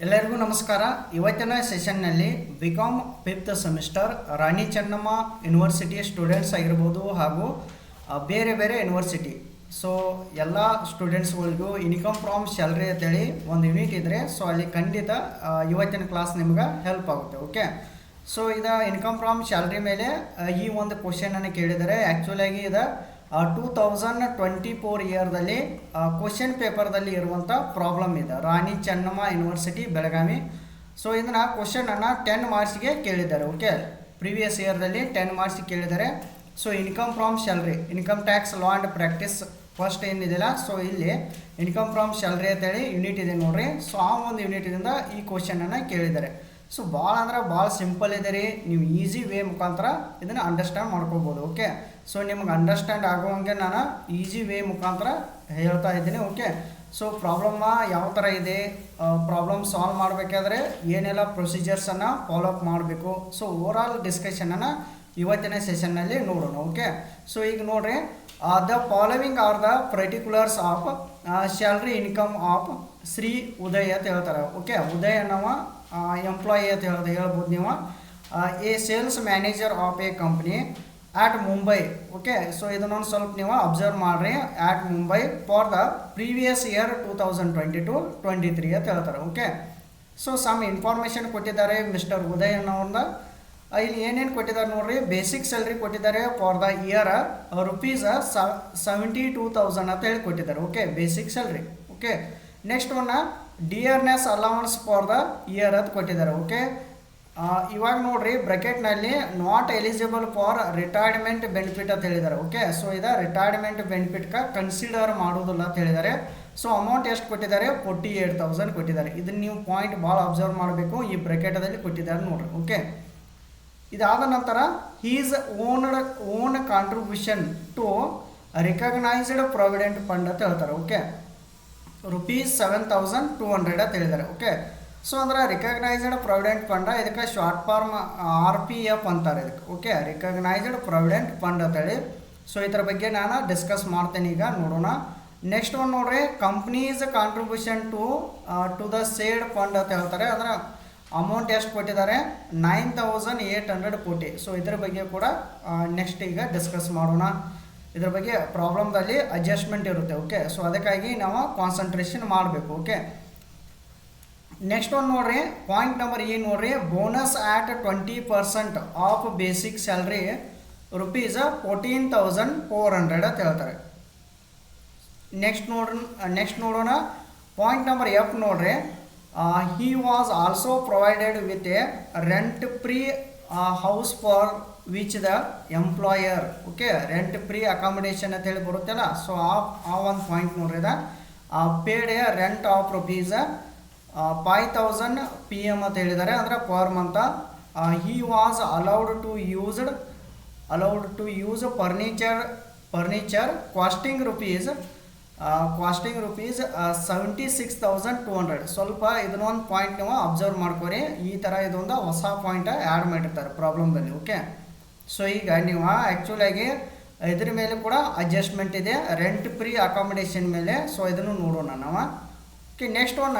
ಎಲ್ಲರಿಗೂ ನಮಸ್ಕಾರ. ಇವತ್ತಿನ ಸೆಷನ್ನಲ್ಲಿ BCom fifth semester Rani Chennamma university students ಆಗಿರ್ಬೋದು ಹಾಗೂ ಬೇರೆ ಬೇರೆ ಯೂನಿವರ್ಸಿಟಿ ಸೊ ಎಲ್ಲ ಸ್ಟೂಡೆಂಟ್ಸ್ಗಳಿಗೂ ಇನ್ಕಮ್ ಫ್ರಾಮ್ ಸ್ಯಾಲ್ರಿ ಅಂತೇಳಿ ಒಂದು ಯೂನಿಟ್ ಇದ್ದರೆ ಸೊ ಅಲ್ಲಿ ಖಂಡಿತ ಇವತ್ತಿನ ಕ್ಲಾಸ್ ನಿಮ್ಗೆ ಹೆಲ್ಪ್ ಆಗುತ್ತೆ. ಓಕೆ, ಸೊ ಇದು ಇನ್ಕಮ್ ಫ್ರಾಮ್ ಸ್ಯಾಲ್ರಿ ಮೇಲೆ ಈ ಒಂದು ಕ್ವಶನನ್ನು ಕೇಳಿದರೆ ಆ್ಯಕ್ಚುಲಾಗಿ ಇದು 2024 ಇಯರ್ದಲ್ಲಿ ಕ್ವಶನ್ ಪೇಪರ್ದಲ್ಲಿ ಇರುವಂಥ ಪ್ರಾಬ್ಲಮ್ ಇದೆ, ರಾಣಿ ಚೆನ್ನಮ್ಮ ಯೂನಿವರ್ಸಿಟಿ ಬೆಳಗಾವಿ. ಸೊ ಇದನ್ನು ಕ್ವಶನನ್ನು 10 ಮಾರ್ಕ್ಸ್ಗೆ ಕೇಳಿದ್ದಾರೆ. ಓಕೆ, ಪ್ರೀವಿಯಸ್ ಇಯರ್ದಲ್ಲಿ 10 ಮಾರ್ಕ್ಸ್ಗೆ ಕೇಳಿದ್ದಾರೆ. So income from salary, income tax law and practice first ಏನಿದೆಯಲ್ಲ, ಸೊ ಇಲ್ಲಿ ಇನ್ಕಮ್ ಫ್ರಾಮ್ ಸ್ಯಾಲ್ರಿ ಅಂತೇಳಿ ಯೂನಿಟ್ ಇದೆ ನೋಡ್ರಿ. ಸೊ ಆ ಒಂದು ಯೂನಿಟಿಂದ ಈ ಕ್ವಶನನ್ನು ಕೇಳಿದ್ದಾರೆ. ಸೊ ಭಾಳ ಅಂದ್ರೆ ಭಾಳ ಸಿಂಪಲ್ ಇದೆ ರೀ, ನೀವು ಈಸಿ ವೇ ಮುಖಾಂತರ ಇದನ್ನು ಅಂಡರ್ಸ್ಟ್ಯಾಂಡ್ ಮಾಡ್ಕೋಬೋದು. ಓಕೆ, ಸೊ ನಿಮ್ಗೆ ಅಂಡರ್ಸ್ಟ್ಯಾಂಡ್ ಆಗುವಂಗೆ ನಾನು ಈಸಿ ವೇ ಮುಖಾಂತರ ಹೇಳ್ತಾ ಇದ್ದೀನಿ. ಓಕೆ, ಸೊ ಪ್ರಾಬ್ಲಮ್ ಯಾವ ಥರ ಇದೆ, ಪ್ರಾಬ್ಲಮ್ ಸಾಲ್ವ್ ಮಾಡಬೇಕಾದ್ರೆ ಏನೆಲ್ಲ ಪ್ರೊಸೀಜರ್ಸನ್ನು ಫಾಲೋಅಪ್ ಮಾಡಬೇಕು, ಸೊ ಓವರಾಲ್ ಡಿಸ್ಕಷನನ್ನು ಇವತ್ತಿನ ಸೆಷನ್ನಲ್ಲಿ ನೋಡೋಣ. ಓಕೆ, ಸೊ ಈಗ ನೋಡ್ರಿ, the following are the particulars of salary income of Shri Uday ಅಂತ ಹೇಳ್ತಾರೆ. ಓಕೆ, ಉದಯ್ ಅನ್ನೋ ಎಂಪ್ಲಾಯಿ ಅಂತ ಹೇಳ್ಬೋದು ನೀವು. A sales manager of a company at Mumbai. Okay, so ಇದನ್ನೊಂದು ಸ್ವಲ್ಪ ನೀವು ಅಬ್ಸರ್ವ್ ಮಾಡಿರಿ. At Mumbai for the previous year 2022-23 ಅಂತ ಹೇಳ್ತಾರೆ. ಓಕೆ, ಸೊ ಸಮ್ ಇನ್ಫಾರ್ಮೇಷನ್ ಕೊಟ್ಟಿದ್ದಾರೆ ಮಿಸ್ಟರ್ ಉದಯ್ ಅನ್ನೋರ್ನ. ಇಲ್ಲಿ ಏನೇನು ಕೊಟ್ಟಿದ್ದಾರೆ ನೋಡ್ರಿ, ಬೇಸಿಕ್ ಸ್ಯಾಲ್ರಿ ಕೊಟ್ಟಿದ್ದಾರೆ ಫಾರ್ ದ ಇಯರ್ ರುಪೀಸ್ 72,000 ಅಂತ ಹೇಳಿ ಕೊಟ್ಟಿದ್ದಾರೆ. Okay, basic salary. Okay, next one dearness allowance for the year ಅಂತ ಕೊಟ್ಟಿದ್ದಾರೆ. ಓಕೆ, ಇವಾಗ ನೋಡ್ರಿ ಬ್ರಾಕೆಟ್ನಲ್ಲಿ not eligible for retirement benefit ಅಂತ ಹೇಳಿದ್ದಾರೆ. ಓಕೆ, ಸೊ ಇದು ರಿಟೈರ್ಮೆಂಟ್ ಬೆನಿಫಿಟ್ಗೆ ಕನ್ಸಿಡರ್ ಮಾಡೋದಿಲ್ಲ ಅಂತ ಹೇಳಿದ್ದಾರೆ. ಸೊ ಅಮೌಂಟ್ ಎಷ್ಟು ಕೊಟ್ಟಿದ್ದಾರೆ, 48,000 ಕೊಟ್ಟಿದ್ದಾರೆ. ಇದನ್ನು ನೀವು ಪಾಯಿಂಟ್ ಭಾಳ ಅಬ್ಸರ್ವ್ ಮಾಡಬೇಕು, ಈ ಬ್ರಾಕೆಟದಲ್ಲಿ ಕೊಟ್ಟಿದ್ದಾರೆ ನೋಡ್ರಿ. ಓಕೆ, ಇದಾದ ನಂತರ his own contribution to recognised provident fund ಅಂತ ಹೇಳ್ತಾರೆ. ಓಕೆ, ರುಪೀಸ್ 7,200 ಅಂತ ಹೇಳಿದ್ದಾರೆ. ಓಕೆ, ಸೊ ಅಂದ್ರೆ ರಿಕಗ್ನೈಸ್ಡ್ ಪ್ರಾವಿಡೆಂಟ್ ಫಂಡ್, ಇದಕ್ಕೆ ಶಾರ್ಟ್ ಫಾರ್ಮ್ RPF ಅಂತಾರೆ ಇದಕ್ಕೆ. ಓಕೆ, ರಿಕಗ್ನೈಸ್ಡ್ ಪ್ರಾವಿಡೆಂಟ್ ಫಂಡ್ ಅಂತೇಳಿ. ಸೊ ಇದರ ಬಗ್ಗೆ ನಾನು ಡಿಸ್ಕಸ್ ಮಾಡ್ತೇನೆ, ಈಗ ನೋಡೋಣ. ನೆಕ್ಸ್ಟ್ ಒನ್ ನೋಡ್ರಿ, company's contribution to the said fund ಅಂತ ಹೇಳ್ತಾರೆ. ಅಂದ್ರೆ ಅಮೌಂಟ್ ಎಷ್ಟು ಕೊಟ್ಟಿದ್ದಾರೆ, 9,800 ಕೋಟಿ. ಸೊ ಇದ್ರ ಬಗ್ಗೆ ಕೂಡ ನೆಕ್ಸ್ಟ್ ಈಗ ಡಿಸ್ಕಸ್ ಮಾಡೋಣ. ಇದ್ರ ಬಗ್ಗೆ ಪ್ರಾಬ್ಲಮ್ದಲ್ಲಿ ಅಡ್ಜಸ್ಟ್ಮೆಂಟ್ ಇರುತ್ತೆ. ಓಕೆ, ಸೊ ಅದಕ್ಕಾಗಿ ನಾವು ಕಾನ್ಸಂಟ್ರೇಷನ್ ಮಾಡಬೇಕು. ಓಕೆ, ನೆಕ್ಸ್ಟ್ ಒನ್ ನೋಡ್ರಿ, ಪಾಯಿಂಟ್ ನಂಬರ್ ಏನು ನೋಡ್ರಿ, bonus at 20% of basic salary rupees 14,400 ಅಂತ ಹೇಳ್ತಾರೆ. ನೆಕ್ಸ್ಟ್ ನೋಡೋಣ, ಪಾಯಿಂಟ್ ನಂಬರ್ F ನೋಡ್ರಿ, he was also provided with a rent free house for which the employer. Okay, rent free accommodation ಅಂತ ಹೇಳಿ ಬರುತ್ತಲ್ಲ, ಸೊ ಆ ಒಂದು ಪಾಯಿಂಟ್ ನೋಡ್ರಿ, paid A rent of rupees 5,000 PM ಅಂತ ಹೇಳಿದ್ದಾರೆ, ಅಂದರೆ per month. he was allowed to use furniture costing rupees 76,200. ಸ್ವಲ್ಪ ಇದನ್ನೊಂದು ಪಾಯಿಂಟ್ ನೀವು ಅಬ್ಸರ್ವ್ ಮಾಡ್ಕೊರಿ. ಈ ಥರ ಇದೊಂದು ಹೊಸ ಪಾಯಿಂಟ್ ಆ್ಯಡ್ ಮಾಡಿರ್ತಾರೆ ಪ್ರಾಬ್ಲಮ್ದಲ್ಲಿ. ಓಕೆ, ಸೊ ಈಗ ನೀವು ಆ್ಯಕ್ಚುಲಾಗಿ ಇದ್ರ ಮೇಲೆ ಕೂಡ ಅಡ್ಜಸ್ಟ್ಮೆಂಟ್ ಇದೆ, ರೆಂಟ್ ಫ್ರೀ ಅಕಾಮಿಡೇಷನ್ ಮೇಲೆ. ಸೊ ಇದನ್ನು ನೋಡೋಣ ನಾವು. Okay, next one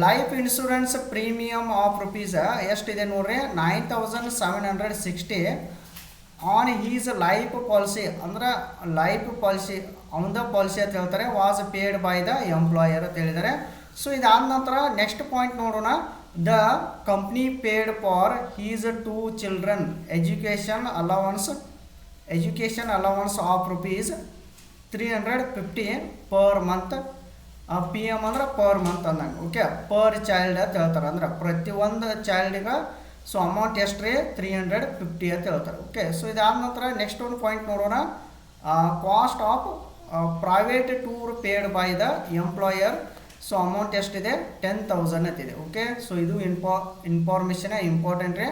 life insurance premium of rupees ಎಷ್ಟಿದೆ ನೋಡ್ರಿ, 9,760 ಆನ್ ಹೀಸ್ ಲೈಫ್ ಪಾಲಿಸಿ. ಅಂದ್ರೆ ಲೈಫ್ ಪಾಲಿಸಿ ಅವನದ ಪಾಲಿಸಿ ಅಂತ ಹೇಳ್ತಾರೆ, was paid by the employer ಅಂತ ಹೇಳಿದ್ದಾರೆ. ಸೊ ಇದಾದ ನಂತರ ನೆಕ್ಸ್ಟ್ ಪಾಯಿಂಟ್ ನೋಡೋಣ, the company paid for his 2 children education allowance of rupees 350 per month. PM ಅಂದ್ರೆ ಪರ್ ಮಂತ್ ಅಂದಂಗೆ. ಓಕೆ, ಪರ್ ಚೈಲ್ಡ್ ಅಂತ ಹೇಳ್ತಾರೆ, ಅಂದ್ರೆ ಪ್ರತಿಯೊಂದು ಚೈಲ್ಡಿಗೆ ಸೊ ಅಮೌಂಟ್ ಎಷ್ಟು ರೀ, 350 ಅಂತ ಹೇಳ್ತಾರೆ. ಓಕೆ, ಸೊ ಇದಾದ ನಂತರ ನೆಕ್ಸ್ಟ್ ಒಂದು ಪಾಯಿಂಟ್ ನೋಡೋಣ, cost of private tour paid by the employer. So amount ಎಷ್ಟಿದೆ, 10,000 ಅಂತಿದೆ. ಓಕೆ, ಸೊ ಇದು ಇನ್ಫಾರ್ಮೇಷನ್ ಇಂಪಾರ್ಟೆಂಟ್ ರೀ.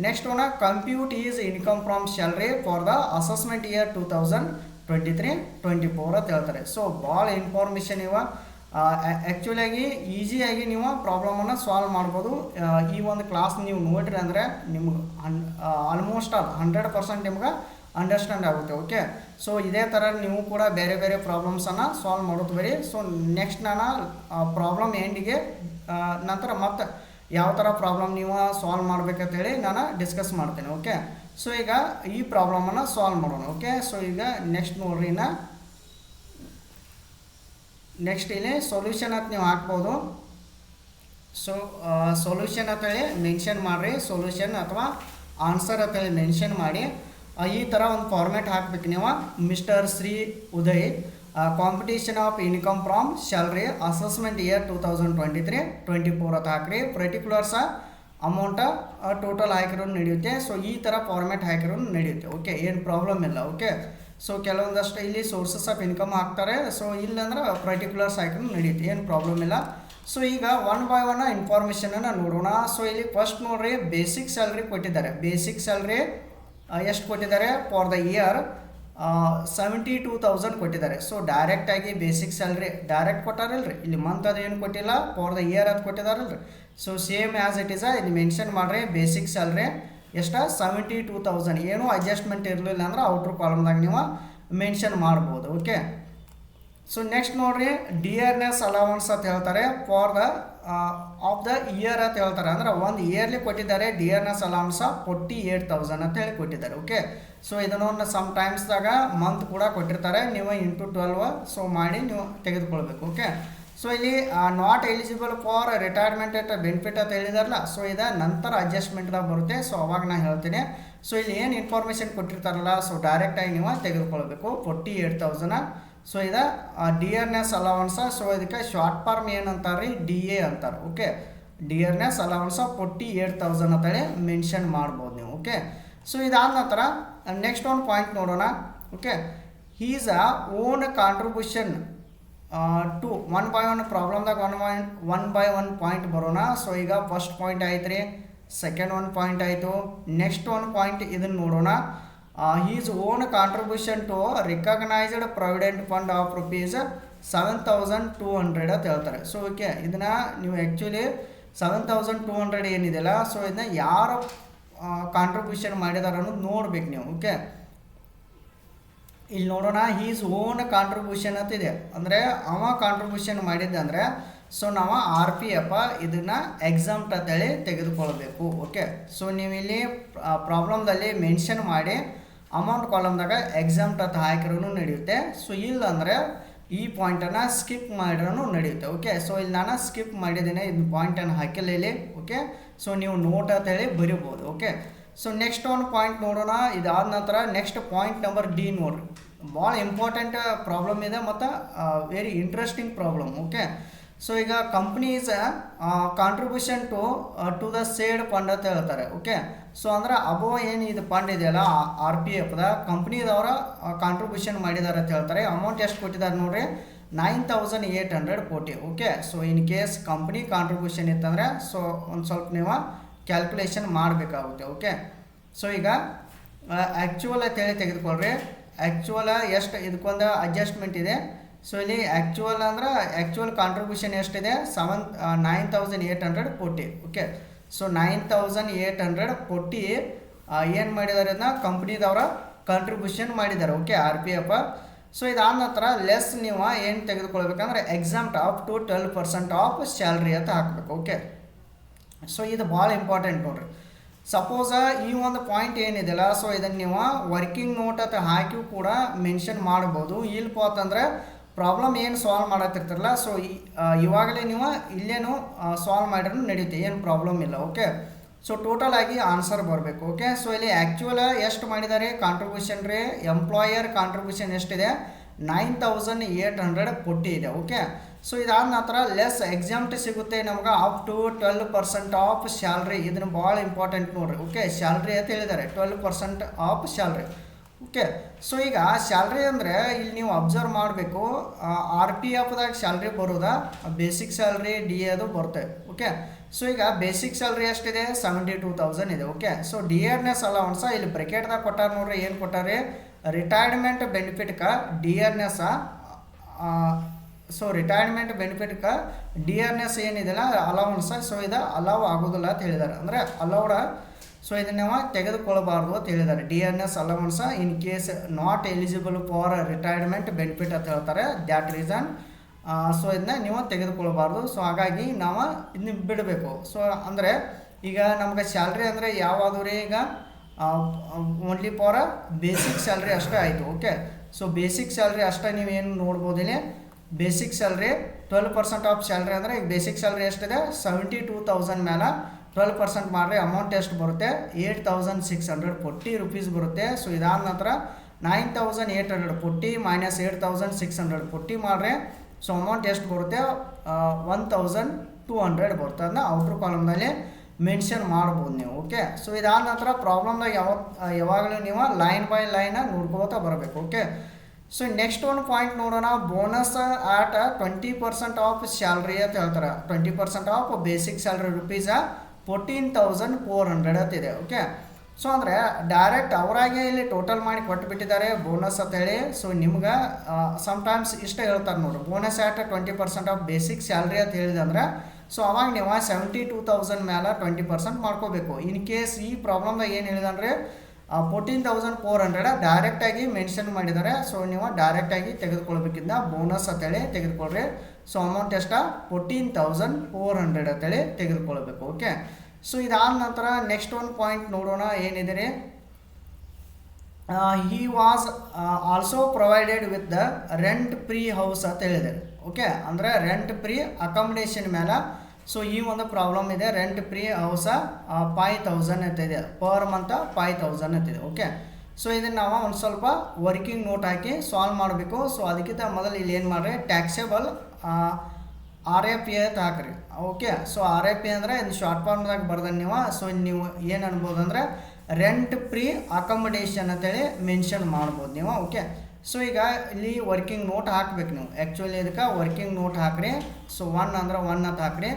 Next one compute is income from salary for the assessment year 2023-24 ಅಂತ ಹೇಳ್ತಾರೆ. ಸೊ ಭಾಳ ಇನ್ಫಾರ್ಮೇಷನ್ ಇವ. ಆ್ಯಕ್ಚುಲಾಗಿ ಈಸಿಯಾಗಿ ನೀವು ಪ್ರಾಬ್ಲಮನ್ನು ಸಾಲ್ವ್ ಮಾಡ್ಬೋದು. ಈ ಒಂದು ಕ್ಲಾಸ್ ನೀವು ನೋಡ್ರಿ ಅಂದರೆ ನಿಮ್ಗೆ ಆಲ್ಮೋಸ್ಟ್ 100% ನಿಮ್ಗೆ ಅಂಡರ್ಸ್ಟ್ಯಾಂಡ್ ಆಗುತ್ತೆ. ಓಕೆ, ಸೊ ಇದೇ ಥರ ನೀವು ಕೂಡ ಬೇರೆ ಬೇರೆ ಪ್ರಾಬ್ಲಮ್ಸನ್ನು ಸಾಲ್ವ್ ಮಾಡೋದು ಬರೀ. ಸೊ ನೆಕ್ಸ್ಟ್ ನಾನು ಪ್ರಾಬ್ಲಮ್ ಎಂಡಿಗೆ ನಂತರ ಮತ್ತೆ ಯಾವ ಥರ ಪ್ರಾಬ್ಲಮ್ ನೀವು ಸಾಲ್ವ್ ಮಾಡ್ಬೇಕಂತೇಳಿ ನಾನು ಡಿಸ್ಕಸ್ ಮಾಡ್ತೇನೆ. ಓಕೆ, ಸೊ ಈಗ ಈ ಪ್ರಾಬ್ಲಮನ್ನು ಸಾಲ್ವ್ ಮಾಡೋಣ. ಓಕೆ, ಸೊ ಈಗ ನೆಕ್ಸ್ಟ್ ನೋಡ್ರಿ, ನೆಕ್ಸ್ಟ್ ಇಲ್ಲಿ ಸೊಲ್ಯೂಷನ್ ಅಂತ ನೀವು ಹಾಕ್ಬೋದು. ಸೊ ಸೊಲ್ಯೂಷನ್ ಅಂತೇಳಿ ಮೆನ್ಷನ್ ಮಾಡಿರಿ, ಸೊಲ್ಯೂಷನ್ ಅಥವಾ ಆನ್ಸರ್ ಅಂತೇಳಿ ಮೆನ್ಷನ್ ಮಾಡಿ ಈ ಥರ ಒಂದು ಫಾರ್ಮ್ಯಾಟ್ ಹಾಕ್ಬೇಕು ನೀವು. Mister Shri Uday, computation of income from salary assessment year 2023-24 ಅಂತ ಹಾಕ್ರಿ. ಪರ್ಟಿಕ್ಯುಲರ್ಸ ಅಮೌಂಟ ಟೋಟಲ್ ಹಾಕಿರೋ ನಡೆಯುತ್ತೆ. ಸೊ ಈ ಥರ ಫಾರ್ಮ್ಯಾಟ್ ಹಾಕಿರೋ ನಡೆಯುತ್ತೆ. ಓಕೆ, ಏನು ಪ್ರಾಬ್ಲಮ್ ಇಲ್ಲ. ಓಕೆ, ಸೊ ಕೆಲವೊಂದಷ್ಟು ಇಲ್ಲಿ ಸೋರ್ಸಸ್ ಆಫ್ ಇನ್ಕಮ್ ಹಾಕ್ತಾರೆ. ಸೊ ಇಲ್ಲಂದ್ರೆ ಪರ್ಟಿಕ್ಯುಲರ್ಸ್ ಹಾಕಿರೋ ನಡೆಯುತ್ತೆ, ಏನು ಪ್ರಾಬ್ಲಮ್ ಇಲ್ಲ. ಸೊ ಈಗ ಒನ್ ಬೈ ಒನ್ ಇನ್ಫಾರ್ಮೇಷನನ್ನು ನೋಡೋಣ. ಸೊ ಇಲ್ಲಿ ಫಸ್ಟ್ ನೋಡ್ರಿ, ಬೇಸಿಕ್ ಸ್ಯಾಲ್ರಿ ಕೊಟ್ಟಿದ್ದಾರೆ. ಬೇಸಿಕ್ ಸ್ಯಾಲ್ರಿ ಎಷ್ಟು ಕೊಟ್ಟಿದ್ದಾರೆ? ಫಾರ್ ದ ಇಯರ್ 72,000 ಕೊಟ್ಟಿದ್ದಾರೆ. ಸೊ ಡೈರೆಕ್ಟಾಗಿ ಬೇಸಿಕ್ ಸ್ಯಾಲ್ರಿ ಡೈರೆಕ್ಟ್ ಕೊಟ್ಟಾರಲ್ರಿ, ಇಲ್ಲಿ ಮಂತ್ ಅದು ಏನು ಕೊಟ್ಟಿಲ್ಲ, ಫಾರ್ ದ ಇಯರ್ ಅದು ಕೊಟ್ಟಿದ್ದಾರಲ್ರಿ. ಸೊ ಸೇಮ್ ಆ್ಯಸ್ ಇಟ್ ಈಸ ಇಲ್ಲಿ ಮೆನ್ಷನ್ ಮಾಡಿರಿ. ಬೇಸಿಕ್ ಸ್ಯಾಲ್ರಿ ಎಷ್ಟು? 72,000. ಏನೂ ಅಡ್ಜಸ್ಟ್ಮೆಂಟ್ ಇರಲಿಲ್ಲ ಅಂದ್ರೆ ಔಟ್ರ್ ಕಾಲಮ್ದಾಗ ನೀವು ಮೆನ್ಷನ್ ಮಾಡ್ಬೋದು. ಓಕೆ, ಸೊ ನೆಕ್ಸ್ಟ್ ನೋಡ್ರಿ, ಡಿಯರ್ನೆಸ್ ಅಲವನ್ಸ್ ಅಂತ ಹೇಳ್ತಾರೆ. For the of the year ಅಂತ ಹೇಳ್ತಾರೆ. ಅಂದ್ರೆ ಒಂದು ಇಯರ್ಲಿ ಕೊಟ್ಟಿದ್ದಾರೆ ಡಿಯರ್ನೆಸ್ ಅಲವನ್ಸ 48,000 ಅಂತ ಹೇಳಿ ಕೊಟ್ಟಿದ್ದಾರೆ. ಓಕೆ, ಸೊ ಇದನ್ನು ಸಮ್ ಟೈಮ್ಸ್ದಾಗ ಮಂತ್ ಕೂಡ ಕೊಟ್ಟಿರ್ತಾರೆ. ನೀವು ಇಂಟು 12 ಸೊ ಮಾಡಿ ನೀವು ತೆಗೆದುಕೊಳ್ಬೇಕು. ಓಕೆ, ಸೊ ಇಲ್ಲಿ not eligible for retirement at benefit ಅಂತ ಹೇಳಿದಾರಲ್ಲ, ಸೊ ಇದು ನಂತರ ಅಡ್ಜಸ್ಟ್ಮೆಂಟ್ದಾಗ ಬರುತ್ತೆ. ಸೊ ಅವಾಗ ನಾನು ಹೇಳ್ತೀನಿ. ಸೊ ಇಲ್ಲಿ ಏನು ಇನ್ಫಾರ್ಮೇಷನ್ ಕೊಟ್ಟಿರ್ತಾರಲ್ಲ, ಸೊ ಡೈರೆಕ್ಟಾಗಿ ನೀವು ತೆಗೆದುಕೊಳ್ಬೇಕು 48,000. ಸೊ ಇದು ಡಿಯರ್ನೆಸ್ ಅಲವನ್ಸ. ಸೊ ಇದಕ್ಕೆ ಶಾರ್ಟ್ ಫಾರ್ಮ್ ಏನಂತಾರೆ? DA ಅಂತಾರೆ. ಓಕೆ, ಡಿಯರ್ನೆಸ್ ಅಲವನ್ಸ 48,000 ಅಂತೇಳಿ ಮೆನ್ಷನ್ ಮಾಡ್ಬೋದು ನೀವು. ಓಕೆ, ಸೊ ಇದಾದ ನಂತರ ನೆಕ್ಸ್ಟ್ ಒಂದು ಪಾಯಿಂಟ್ ನೋಡೋಣ. Okay, he's own contribution to one by one ಪ್ರಾಬ್ಲಮ್ದಾಗ ಒನ್ ಬೈ ಒನ್ ಪಾಯಿಂಟ್ ಬರೋಣ. ಸೊ ಈಗ ಫಸ್ಟ್ ಪಾಯಿಂಟ್ ಆಯ್ತು ರೀ, ಸೆಕೆಂಡ್ ಒಂದು ಪಾಯಿಂಟ್ ಆಯಿತು, ನೆಕ್ಸ್ಟ್ ಒಂದು ಪಾಯಿಂಟ್ ಇದನ್ನು ನೋಡೋಣ. His own contribution to recognised provident fund of ₹7,200 ಅಂತ ಹೇಳ್ತಾರೆ. ಸೊ ಓಕೆ, ಇದನ್ನು ನೀವು ಆ್ಯಕ್ಚುಲಿ 7,200 ಏನಿದೆಯಲ್ಲ, ಸೊ ಇದನ್ನ ಯಾರು ಕಾಂಟ್ರಿಬ್ಯೂಷನ್ ಮಾಡಿದಾರೆ ಅನ್ನೋದು ನೋಡ್ಬೇಕು ನೀವು. ಓಕೆ, ಇಲ್ಲಿ ನೋಡೋಣ. ಹೀಸ್ ಓನ್ ಕಾಂಟ್ರಿಬ್ಯೂಷನ್ ಅಂತ ಇದೆ, ಅಂದರೆ ಅವ ಕಾಂಟ್ರಿಬ್ಯೂಷನ್ ಮಾಡಿದ್ದಂದರೆ ಸೊ ನಾವು RPF ಇದನ್ನು ಎಕ್ಸಾಮ್ಟ್ ಅಂತೇಳಿ ತೆಗೆದುಕೊಳ್ಬೇಕು. ಓಕೆ, ಸೊ ನೀವು ಇಲ್ಲಿ ಪ್ರಾಬ್ಲಮ್ದಲ್ಲಿ ಮೆನ್ಷನ್ ಮಾಡಿ ಅಮೌಂಟ್ ಕಾಲಮ್ದಾಗ ಎಕ್ಸಾಮ್ಟ್ ಅಂತ ಹಾಕಿರೋನು ನಡೆಯುತ್ತೆ. ಸೊ ಇಲ್ಲಾಂದರೆ ಈ ಪಾಯಿಂಟನ್ನು ಸ್ಕಿಪ್ ಮಾಡಿರೋನು ನಡೆಯುತ್ತೆ. ಓಕೆ, ಸೊ ಇಲ್ಲಿ ನಾನು ಸ್ಕಿಪ್ ಮಾಡಿದ್ದೇನೆ, ಇದು ಪಾಯಿಂಟನ್ನು ಹಾಕಿಲ್ಲ ಇಲ್ಲಿ. ಓಕೆ, ಸೊ ನೀವು ನೋಟ್ ಅಂತ ಹೇಳಿ ಬರೀಬೋದು. ಓಕೆ, ಸೊ ನೆಕ್ಸ್ಟ್ ಒಂದು ಪಾಯಿಂಟ್ ನೋಡೋಣ. ಇದಾದ ನಂತರ ನೆಕ್ಸ್ಟ್ ಪಾಯಿಂಟ್ ನಂಬರ್ D ನೋಡ್ರಿ, ಭಾಳ ಇಂಪಾರ್ಟೆಂಟ್ ಪ್ರಾಬ್ಲಮ್ ಇದೆ ಮತ್ತು very interesting problem. Okay, so ಈಗ companies contribution to the said fund ಅಂತ ಹೇಳ್ತಾರೆ. ಓಕೆ, ಸೊ ಅಂದ್ರೆ ಅಬೋ ಏನು ಇದು ಫಂಡ್ ಇದೆಯಲ್ಲ RPFದ ಕಂಪ್ನಿದವರ ಕಾಂಟ್ರಿಬ್ಯೂಷನ್ ಮಾಡಿದ್ದಾರೆ ಅಂತ ಹೇಳ್ತಾರೆ. ಅಮೌಂಟ್ ಎಷ್ಟು ಕೊಟ್ಟಿದ್ದಾರೆ ನೋಡ್ರಿ, 9,800 ಕೋಟಿ. Okay, so in case company contribution ಇತ್ತಂದರೆ ಸೊ ಒಂದು ಸ್ವಲ್ಪ ನೀವು ಕ್ಯಾಲ್ಕುಲೇಷನ್ ಮಾಡಬೇಕಾಗುತ್ತೆ. ಓಕೆ, ಸೊ ಈಗ ಆ್ಯಕ್ಚುವಲ್ ಅಂತೇಳಿ ತೆಗೆದುಕೊಳ್ರಿ. ಆ್ಯಕ್ಚುವಲ್ ಎಷ್ಟು ಇದಕ್ಕೊಂದು ಅಡ್ಜಸ್ಟ್ಮೆಂಟ್ ಇದೆ. ಸೊ ಇಲ್ಲಿ ಆ್ಯಕ್ಚುವಲ್ ಅಂದ್ರೆ ಆ್ಯಕ್ಚುವಲ್ ಕಾಂಟ್ರಿಬ್ಯೂಷನ್ ಎಷ್ಟಿದೆ? 9,800 ಕೋಟಿ. ಓಕೆ, ಸೊ 9,800 ಕೋಟಿ ಏನು ಮಾಡಿದ್ದಾರೆ? ಅದನ್ನ ಕಂಪ್ನಿದವರ ಕಾಂಟ್ರಿಬ್ಯೂಷನ್ ಮಾಡಿದ್ದಾರೆ. Okay, RPF. ಸೊ ಇದಾದ ನಂತರ ಲೆಸ್ ನೀವು ಏನು ತೆಗೆದುಕೊಳ್ಬೇಕಂದ್ರೆ exempt up to 12% of salary ಅಂತ ಹಾಕಬೇಕು. ಓಕೆ, ಸೊ ಇದು ಭಾಳ ಇಂಪಾರ್ಟೆಂಟ್ ನೋಡ್ರಿ. ಸಪೋಸ ಈ ಒಂದು ಪಾಯಿಂಟ್ ಏನಿದೆಯಲ್ಲ, ಸೊ ಇದನ್ನು ನೀವು ವರ್ಕಿಂಗ್ ನೋಟ್ ಅಂತ ಹಾಕಿ ಕೂಡ ಮೆನ್ಷನ್ ಮಾಡ್ಬೋದು. ಇಲ್ಲಪ್ಪ ಅಂತಂದರೆ ಪ್ರಾಬ್ಲಮ್ ಏನು ಸಾಲ್ವ್ ಮಾಡತ್ತಿರ್ತಾರಲ್ಲ, ಸೊ ಇವಾಗಲೇ ನೀವು ಇಲ್ಲೇನು ಸಾಲ್ವ್ ಮಾಡಿರೂ ನಡೆಯುತ್ತೆ, ಏನು ಪ್ರಾಬ್ಲಮ್ ಇಲ್ಲ. ಓಕೆ, ಸೊ ಟೋಟಲ್ ಆಗಿ ಆನ್ಸರ್ ಬರಬೇಕು. ಓಕೆ, ಸೊ ಇಲ್ಲಿ ಆ್ಯಕ್ಚುವಲ್ ಎಷ್ಟು ಮಾಡಿದ್ದಾರೆ ಕಾಂಟ್ರಿಬ್ಯೂಷನ್ ರೀ? ಎಂಪ್ಲಾಯರ್ ಕಾಂಟ್ರಿಬ್ಯೂಷನ್ ಎಷ್ಟಿದೆ? 9,800 ಕೋಟಿ ಇದೆ. ಓಕೆ, ಸೊ ಇದಾದ ನಂತರ ಲೆಸ್ ಎಕ್ಸಾಮ್ಟ್ ಸಿಗುತ್ತೆ ನಮ್ಗೆ ಅಪ್ ಟು 12% ಆಫ್ ಸ್ಯಾಲ್ರಿ. ಇದನ್ನು ಭಾಳ ಇಂಪಾರ್ಟೆಂಟ್ ನೋಡ್ರಿ. ಓಕೆ, ಸ್ಯಾಲ್ರಿ ಅಂತ ಹೇಳಿದ್ದಾರೆ 12% ಆಫ್ ಸ್ಯಾಲ್ರಿ. ಓಕೆ, ಸೊ ಈಗ ಸ್ಯಾಲ್ರಿ ಅಂದರೆ ಇಲ್ಲಿ ನೀವು ಅಬ್ಸರ್ವ್ ಮಾಡಬೇಕು, RPFದಾಗ ಸ್ಯಾಲ್ರಿ ಬರೋದಾ, ಬೇಸಿಕ್ ಸ್ಯಾಲ್ರಿ DA ಅದು ಬರುತ್ತೆ. ಓಕೆ, ಸೊ ಈಗ ಬೇಸಿಕ್ ಸ್ಯಾಲ್ರಿ ಎಷ್ಟಿದೆ? 72,000 ಇದೆ. ಓಕೆ, ಸೊ ಡಿಯರ್ನೆಸ್ ಅಲವನ್ಸ ಇಲ್ಲಿ ಬ್ರೆಕೆಟ್ದಾಗ ಕೊಟ್ಟಾರ ನೋಡ್ರಿ. ಏನು ಕೊಟ್ಟಾರೆ? ರಿಟೈರ್ಮೆಂಟ್ ಬೆನಿಫಿಟ್ಗೆ ಡಿಯರ್ನೆಸ್, ಸೊ ರಿಟೈರ್ಮೆಂಟ್ ಬೆನಿಫಿಟ್ಗೆ ಡಿಯರ್ನೆಸ್ ಏನಿದೆಲ್ಲ ಅಲವನ್ಸ, ಸೊ ಇದು ಅಲವ್ ಆಗೋದಿಲ್ಲ ಅಂತ ಹೇಳಿದ್ದಾರೆ. ಅಂದರೆ ಅಲೌಡ, ಸೊ ಇದನ್ನು ನಾವು ತೆಗೆದುಕೊಳ್ಳಬಾರ್ದು ಅಂತ ಹೇಳಿದ್ದಾರೆ. Dearness allowance in case not eligible for retirement benefit ಅಂತ ಹೇಳ್ತಾರೆ. ದ್ಯಾಟ್ ರೀಸನ್ ಸೊ ಇದನ್ನ ನೀವು ತೆಗೆದುಕೊಳ್ಬಾರ್ದು. ಸೊ ಹಾಗಾಗಿ ನಾವು ಇದನ್ನ ಬಿಡಬೇಕು. ಸೊ ಅಂದರೆ ಈಗ ನಮ್ಗೆ ಸ್ಯಾಲ್ರಿ ಅಂದರೆ ಯಾವಾದರೂ ರೀ ಈಗ ಓನ್ಲಿ ಫಾರ್ ಬೇಸಿಕ್ ಸ್ಯಾಲ್ರಿ ಅಷ್ಟೇ ಆಯಿತು. ಓಕೆ, ಸೊ ಬೇಸಿಕ್ ಸ್ಯಾಲ್ರಿ ಅಷ್ಟೇ ನೀವೇನು ನೋಡ್ಬೋದು ಇಲ್ಲಿ. ಬೇಸಿಕ್ ಸ್ಯಾಲ್ರಿ 12% ಆಫ್ ಸ್ಯಾಲ್ರಿ ಅಂದರೆ ಈಗ ಬೇಸಿಕ್ ಸ್ಯಾಲ್ರಿ ಎಷ್ಟಿದೆ 72,000 ಮೇಲೆ 12% ಮಾಡಿರಿ ಅಮೌಂಟ್ ಎಷ್ಟು ಬರುತ್ತೆ 8,640 ರೂಪೀಸ್ ಬರುತ್ತೆ. ಸೊ ಇದಾದ ನಂತರ 9,840 ಮೈನಸ್ 8,640 ಮಾಡಿರಿ. ಸೊ ಅಮೌಂಟ್ ಎಷ್ಟು ಬರುತ್ತೆ 1,200 ಬರುತ್ತೆ. ಅದನ್ನ ಔಟ್ರ್ ಕಾಲಮ್ನಲ್ಲಿ ಮೆನ್ಷನ್ ಮಾಡ್ಬೋದು ನೀವು. ಓಕೆ, ಸೊ ಇದಾದ ನಂತರ ಪ್ರಾಬ್ಲಮ್ದಾಗ ಯಾವಾಗಲೂ ನೀವು ಲೈನ್ ಬೈ ಲೈನ್ ನೋಡ್ಕೋತಾ ಬರಬೇಕು. ಓಕೆ, ಸೊ ನೆಕ್ಸ್ಟ್ ಒಂದು ಪಾಯಿಂಟ್ ನೋಡೋಣ. ಬೋನಸ್ ಆಟ್ 20% ಆಫ್ ಸ್ಯಾಲ್ರಿ ಅಂತ ಹೇಳ್ತಾರೆ. 20% ಆಫ್ ಬೇಸಿಕ್ ಸ್ಯಾಲ್ರಿ ರುಪೀಸ್ 14,400 ಅಂತಿದೆ. ಓಕೆ, ಸೊ ಅಂದರೆ ಡೈರೆಕ್ಟ್ ಅವರಾಗೆ ಇಲ್ಲಿ ಟೋಟಲ್ ಮಾಡಿ ಕೊಟ್ಟುಬಿಟ್ಟಿದ್ದಾರೆ ಬೋನಸ್ ಅಂತೇಳಿ. ಸೊ ನಿಮ್ಗೆ ಸಮ್ಟೈಮ್ಸ್ ಇಷ್ಟ ಹೇಳ್ತಾರೆ ನೋಡು, bonus at 20% of basic salary ಅಂತ ಹೇಳಿದಂದ್ರೆ ಸೊ ಅವಾಗ ನೀವು 72,000 ಮೇಲೆ 20% ಮಾಡ್ಕೋಬೇಕು. ಇನ್ ಕೇಸ್ ಈ ಪ್ರಾಬ್ಲಮ್ದಾಗ ಏನು ಹೇಳಿದಂದರೆ 14,400 ಡೈರೆಕ್ಟಾಗಿ ಮೆನ್ಷನ್ ಮಾಡಿದ್ದಾರೆ. ಸೊ ನೀವು ಡೈರೆಕ್ಟಾಗಿ ತೆಗೆದುಕೊಳ್ಬೇಕಿಂದ ಬೋನಸ್ ಅಂತೇಳಿ ತೆಗೆದುಕೊಳ್ರಿ. ಸೊ ಅಮೌಂಟ್ ಎಷ್ಟ 14,400 ಅಂತೇಳಿ ತೆಗೆದುಕೊಳ್ಬೇಕು. ಓಕೆ, ಸೊ ಇದಾದ ನಂತರ ನೆಕ್ಸ್ಟ್ ಒಂದು ಪಾಯಿಂಟ್ ನೋಡೋಣ ಏನಿದೆ ರೀ. He was also provided with the rent free house ಅಂತ ಹೇಳಿದ್ದಾರೆ. ಓಕೆ, ಅಂದರೆ ರೆಂಟ್ ಫ್ರೀ ಅಕಾಮಿಡೇಷನ್ ಮೇಲೆ. ಸೊ ಈ ಒಂದು ಪ್ರಾಬ್ಲಮ್ ಇದೆ. ರೆಂಟ್ ಫ್ರೀ ಹೌಸ 5,000 ಅಂತ ಇದೆ, ಪರ್ ಮಂತ್ 5,000 ಅಂತಿದೆ. ಓಕೆ, ಸೊ ಇದನ್ನು ನಾವು ಒಂದು ಸ್ವಲ್ಪ ವರ್ಕಿಂಗ್ ನೋಟ್ ಹಾಕಿ ಸಾಲ್ವ್ ಮಾಡಬೇಕು. ಸೊ ಅದಕ್ಕಿಂತ ಮೊದಲು ಇಲ್ಲಿ ಏನು ಮಾಡಿರಿ ಟ್ಯಾಕ್ಸೇಬಲ್ RAP ಅಂತ ಹಾಕ್ರಿ. ಓಕೆ, ಸೊ RAP ಅಂದರೆ ಇದು ಶಾರ್ಟ್ ಫಾರ್ಮ್ದಾಗ ಬರ್ದ ನೀವು. ಸೊ ನೀವು ಏನು ಅನ್ಬೋದು ಅಂದರೆ ರೆಂಟ್ ಫ್ರೀ ಅಕಾಮಿಡೇಷನ್ ಅಂತೇಳಿ ಮೆನ್ಷನ್ ಮಾಡ್ಬೋದು ನೀವು. ಓಕೆ, ಸೊ ಈಗ ಇಲ್ಲಿ ವರ್ಕಿಂಗ್ ನೋಟ್ ಹಾಕ್ಬೇಕು ನೀವು. ಆ್ಯಕ್ಚುಲಿ ಇದಕ್ಕೆ ವರ್ಕಿಂಗ್ ನೋಟ್ ಹಾಕ್ರಿ. ಸೊ 1 ಅಂದ್ರೆ 1 ಅಂತ ಹಾಕ್ರಿ.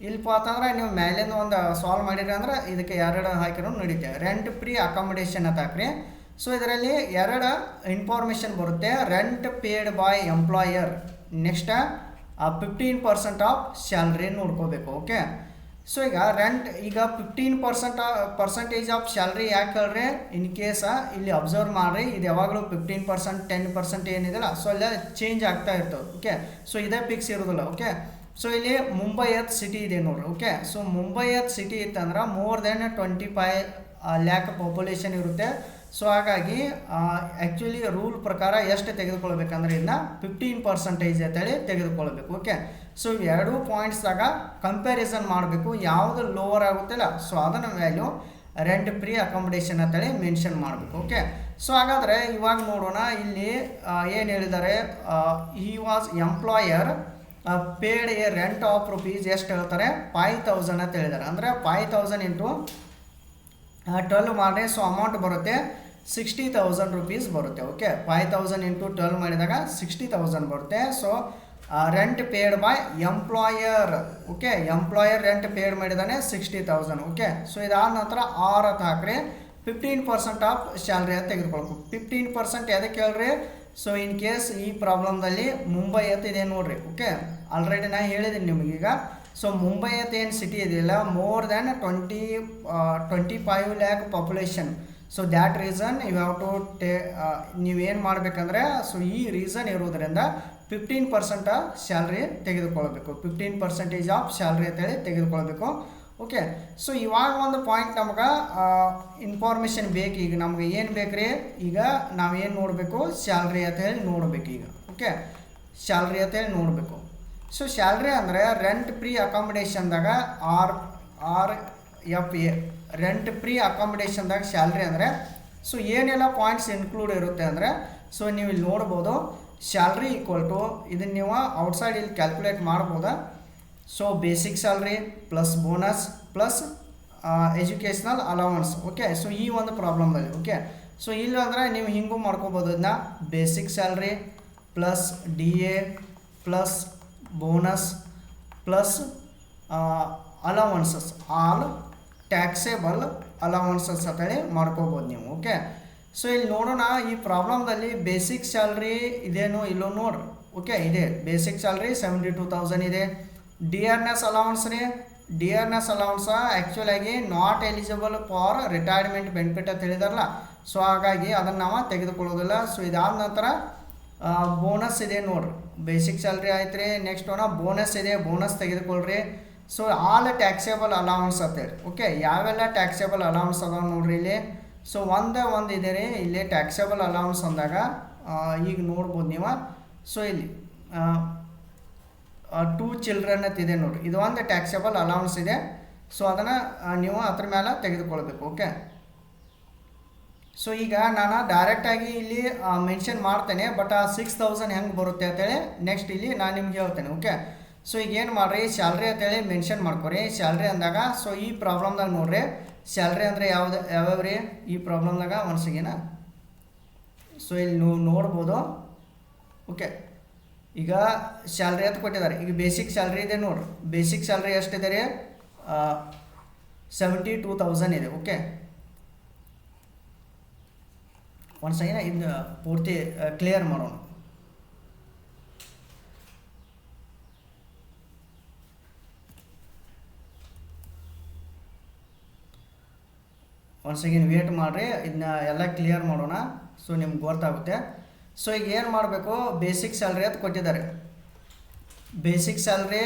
ಇಲ್ಪ ಅಂತಂದ್ರೆ ನೀವು ಮೇಲಿಂದ ಒಂದು ಸಾಲ್ವ್ ಮಾಡಿರಿ ಅಂದ್ರೆ ಇದಕ್ಕೆ 2 ಹಾಕಿರೋ ನಡೀತೇವೆ. ರೆಂಟ್ ಫ್ರೀ ಅಕಾಮಿಡೇಷನ್ ಅಂತ ಹಾಕ್ರಿ. ಸೊ ಇದರಲ್ಲಿ 2 ಇನ್ಫಾರ್ಮೇಷನ್ ಬರುತ್ತೆ. Rent paid by employer, next 15% of salary ನೋಡ್ಕೋಬೇಕು. ಓಕೆ, ಸೊ ಈಗ ರೆಂಟ್ ಈಗ 15% ಆಫ್ ಸ್ಯಾಲ್ರಿ ಯಾಕೆ ಹೇಳ್ರಿ, ಇನ್ ಕೇಸ ಇಲ್ಲಿ ಅಬ್ಸರ್ವ್ ಮಾಡಿರಿ, ಇದು ಯಾವಾಗಲೂ 15% 10% ಏನಿದೆಲ್ಲ ಸೊ ಎಲ್ಲ ಚೇಂಜ್ ಆಗ್ತಾ ಇರ್ತವೆ. ಓಕೆ, ಸೊ ಇದೇ ಫಿಕ್ಸ್ ಇರೋದಿಲ್ಲ. ಓಕೆ, ಸೊ ಇಲ್ಲಿ ಮುಂಬೈ ಅತ್ ಸಿಟಿ ಇದೆ ನೋಡ್ರಿ. ಓಕೆ, ಸೊ ಮುಂಬೈ ಅತ್ ಸಿಟಿ ಇತ್ತಂದ್ರೆ ಮೋರ್ ದೆನ್ 25 ಲ್ಯಾಕ್ ಪಾಪ್ಯುಲೇಷನ್ ಇರುತ್ತೆ. ಸೊ ಹಾಗಾಗಿ ಆ್ಯಕ್ಚುಲಿ ರೂಲ್ ಪ್ರಕಾರ ಎಷ್ಟು ತೆಗೆದುಕೊಳ್ಬೇಕಂದ್ರೆ ಇದನ್ನ 15% ಅಂತೇಳಿ ತೆಗೆದುಕೊಳ್ಬೇಕು. ಓಕೆ, ಸೊ ಎರಡು ಪಾಯಿಂಟ್ಸ್ದಾಗ ಕಂಪ್ಯಾರಿಸನ್ ಮಾಡಬೇಕು, ಯಾವುದು ಲೋವರ್ ಆಗುತ್ತಿಲ್ಲ ಸೊ ಅದನ್ನು ವ್ಯಾಲ್ಯೂ ರೆಂಟ್ ಫ್ರೀ ಅಕಾಮಿಡೇಷನ್ ಅಂತೇಳಿ ಮೆನ್ಷನ್ ಮಾಡಬೇಕು. ಓಕೆ, ಸೊ ಹಾಗಾದರೆ ಇವಾಗ ನೋಡೋಣ. ಇಲ್ಲಿ ಏನು ಹೇಳಿದ್ದಾರೆ, he was employer paid A rent of rupees ಎಷ್ಟು ಹೇಳ್ತಾರೆ 5,000 ಅಂತ ಹೇಳಿದ್ದಾರೆ. ಅಂದರೆ 5,000 ಇಂಟು 12 ಮಾಡಿ. ಸೊ ಅಮೌಂಟ್ ಬರುತ್ತೆ 60,000 ರೂಪೀಸ್ ಬರುತ್ತೆ. ಓಕೆ, 5,000 ಇಂಟು 12 ಮಾಡಿದಾಗ 60,000 ಬರುತ್ತೆ. So rent paid by employer. Okay, employer rent paid ಮಾಡಿದಾನೆ 60,000. ಓಕೆ, ಸೊ ಇದಾದ ನಂತರ 6 ಅಂತ ಹಾಕ್ರಿ. 15% ಆಫ್ ಸ್ಯಾಲ್ರಿ ಅಂತ ತೆಗೆದುಕೊಳ್ಬೇಕು. 15% ಎದಕ್ಕೆ ಹೇಳ್ರಿ, ಸೊ ಇನ್ ಕೇಸ್ ಈ ಪ್ರಾಬ್ಲಮ್ದಲ್ಲಿ ಮುಂಬೈ ಅಂತ ಇದೆ ನೋಡ್ರಿ. ಓಕೆ, ಆಲ್ರೆಡಿ ನಾನು ಹೇಳಿದ್ದೀನಿ ನಿಮಗೀಗ. ಸೊ ಮುಂಬೈ ಅಂತ ಏನು ಸಿಟಿ ಇದೆಯಲ್ಲ more than 25 lakh population. So that reason you have to ನೀವೇನು ಮಾಡಬೇಕಂದ್ರೆ ಸೊ ಈ ರೀಸನ್ ಇರೋದ್ರಿಂದ 15% ಸ್ಯಾಲ್ರಿ ತೆಗೆದುಕೊಳ್ಬೇಕು. 15% ಆಫ್ ಸ್ಯಾಲ್ರಿ ಅಂತೇಳಿ ತೆಗೆದುಕೊಳ್ಬೇಕು. ಓಕೆ, ಸೊ ಇವಾಗ ಒಂದು ಪಾಯಿಂಟ್ ನಮ್ಗೆ ಇನ್ಫಾರ್ಮೇಷನ್ ಬೇಕು. ಈಗ ನಮ್ಗೆ ಏನು ಬೇಕು ರೀ, ಈಗ ನಾವೇನು ನೋಡಬೇಕು ಸ್ಯಾಲ್ರಿ ಅಂತ ಹೇಳಿ ನೋಡಬೇಕು ಈಗ. ಓಕೆ, ಸ್ಯಾಲ್ರಿ ಅಂತ ಹೇಳಿ ನೋಡಬೇಕು. ಸೊ ಸ್ಯಾಲ್ರಿ ಅಂದರೆ ರೆಂಟ್ ಫ್ರೀ ಅಕಾಮಿಡೇಷನ್ದಾಗ RFA ರೆಂಟ್ ಫ್ರೀ ಅಕಾಮಿಡೇಷನ್ದಾಗ ಸ್ಯಾಲ್ರಿ ಅಂದರೆ ಸೊ ಏನೆಲ್ಲ ಪಾಯಿಂಟ್ಸ್ ಇನ್ಕ್ಲೂಡ್ ಇರುತ್ತೆ ಅಂದರೆ ಸೊ ನೀವು ಇಲ್ಲಿ ನೋಡ್ಬೋದು ಸ್ಯಾಲ್ರಿ ಈಕ್ವಲ್ ಟು ಇದನ್ನು ನೀವು ಔಟ್ಸೈಡ್ ಇಲ್ಲಿ ಕ್ಯಾಲ್ಕುಲೇಟ್ ಮಾಡ್ಬೋದಾ. So basic salary plus bonus plus educational allowance. Okay, so ಈ ಒಂದು ಪ್ರಾಬ್ಲಮ್ದಲ್ಲಿ. ಓಕೆ, ಸೊ ಇಲ್ಲ ಅಂದರೆ ನೀವು ಹಿಂಗೂ ಮಾಡ್ಕೋಬೋದು. ಇದನ್ನ basic salary plus DA plus bonus plus allowances all taxable allowances ಅಂತೇಳಿ ಮಾಡ್ಕೋಬೋದು ನೀವು. ಓಕೆ, ಸೊ ಇಲ್ಲಿ ನೋಡೋಣ ಈ ಪ್ರಾಬ್ಲಮ್ದಲ್ಲಿ ಬೇಸಿಕ್ ಸ್ಯಾಲ್ರಿ ಇದೇನು ಇಲ್ಲೋ ನೋಡ್ರಿ. ಓಕೆ, ಇದೆ ಬೇಸಿಕ್ ಸ್ಯಾಲ್ರಿ 72,000 ಇದೆ. ಡಿಯರ್ನೆಸ್ ಅಲೌನ್ಸ್ ರೀ, ಡಿಯರ್ನೆಸ್ ಅಲೌನ್ಸ್ ಆ್ಯಕ್ಚುಲಾಗಿ not eligible for retirement benefit ಅಂತ ಹೇಳಿದಾರಲ್ಲ. ಸೊ ಹಾಗಾಗಿ ಅದನ್ನು ನಾವು ತೆಗೆದುಕೊಳ್ಳೋದಿಲ್ಲ. ಸೊ ಇದಾದ ನಂತರ ಬೋನಸ್ ಇದೆ ನೋಡ್ರಿ, ಬೇಸಿಕ್ ಸ್ಯಾಲ್ರಿ ಆಯ್ತು ರೀ. ನೆಕ್ಸ್ಟ್ ಬೋನಸ್ ಇದೆ, ಬೋನಸ್ ತೆಗೆದುಕೊಳ್ರಿ. ಸೊ ಆಲ್ ಟ್ಯಾಕ್ಸೇಬಲ್ ಅಲೌನ್ಸ್ ಅಂತೇಳಿ. ಓಕೆ, ಯಾವೆಲ್ಲ ಟ್ಯಾಕ್ಸೇಬಲ್ ಅಲೌನ್ಸ್ ಅದಾವೆ ನೋಡ್ರಿ ಇಲ್ಲಿ. ಸೊ ಒಂದು ಇದೆ ರೀ ಇಲ್ಲಿ ಟ್ಯಾಕ್ಸೇಬಲ್ ಅಲೌನ್ಸ್ ಅಂದಾಗ ಈಗ ನೋಡ್ಬೋದು ನೀವು. ಸೊ ಇಲ್ಲಿ 2 ಚಿಲ್ಡ್ರನ್ ಇದೆ ನೋಡ್ರಿ, ಇದು ಒಂದು ಟ್ಯಾಕ್ಸೇಬಲ್ ಅಲೌನ್ಸ್ ಇದೆ. ಸೊ ಅದನ್ನು ನೀವು ಅದ್ರ ಮೇಲೆ ತೆಗೆದುಕೊಳ್ಬೇಕು. ಓಕೆ, ಸೊ ಈಗ ನಾನು ಡೈರೆಕ್ಟಾಗಿ ಇಲ್ಲಿ ಮೆನ್ಷನ್ ಮಾಡ್ತೇನೆ, ಬಟ್ 6000 ಹೆಂಗೆ ಬರುತ್ತೆ ಅಂತೇಳಿ ನೆಕ್ಸ್ಟ್ ಇಲ್ಲಿ ನಾನು ನಿಮ್ಗೆ ಹೇಳ್ತೇನೆ. ಓಕೆ, ಸೊ ಈಗ ಏನು ಮಾಡಿರಿ, ಸ್ಯಾಲ್ರಿ ಅಂತೇಳಿ ಮೆನ್ಷನ್ ಮಾಡ್ಕೊರಿ. ಸ್ಯಾಲ್ರಿ ಅಂದಾಗ ಸೊ ಈ ಪ್ರಾಬ್ಲಮ್ದಾಗ ನೋಡ್ರಿ, ಸ್ಯಾಲ್ರಿ ಅಂದರೆ ಯಾವ್ಯಾವ ರೀ ಈ ಪ್ರಾಬ್ಲಮ್ದಾಗ ಒನ್ಸಿಗೆನ. ಸೊ ಇಲ್ಲಿ ನೀವು ನೋಡ್ಬೋದು. ಓಕೆ, ಈಗ ಸ್ಯಾಲ್ರಿ ಅಂತ ಕೊಟ್ಟಿದ್ದಾರೆ. ಈಗ ಬೇಸಿಕ್ ಸ್ಯಾಲ್ರಿ ಇದೆ ನೋಡ್ರಿ, ಬೇಸಿಕ್ ಸ್ಯಾಲ್ರಿ ಎಷ್ಟಿದೆ ರೀ, 72,000 ಇದೆ. ಓಕೆ, ಒನ್ಸೆಗೆನ ಇದು ಪೂರ್ತಿ ಕ್ಲಿಯರ್ ಮಾಡೋಣ. ಒನ್ಸ್ ಅಗೇನ್ ವೇಟ್ ಮಾಡಿರಿ, ಇದನ್ನ ಎಲ್ಲ ಕ್ಲಿಯರ್ ಮಾಡೋಣ. ಸೊ ನಿಮ್ಗೆ ಗೊತ್ತಾಗುತ್ತೆ. ಸೊ ಈಗ ಏನು ಮಾಡಬೇಕು, ಬೇಸಿಕ್ ಸ್ಯಾಲ್ರಿ ಅಂತ ಕೊಟ್ಟಿದ್ದಾರೆ. ಬೇಸಿಕ್ ಸ್ಯಾಲ್ರಿ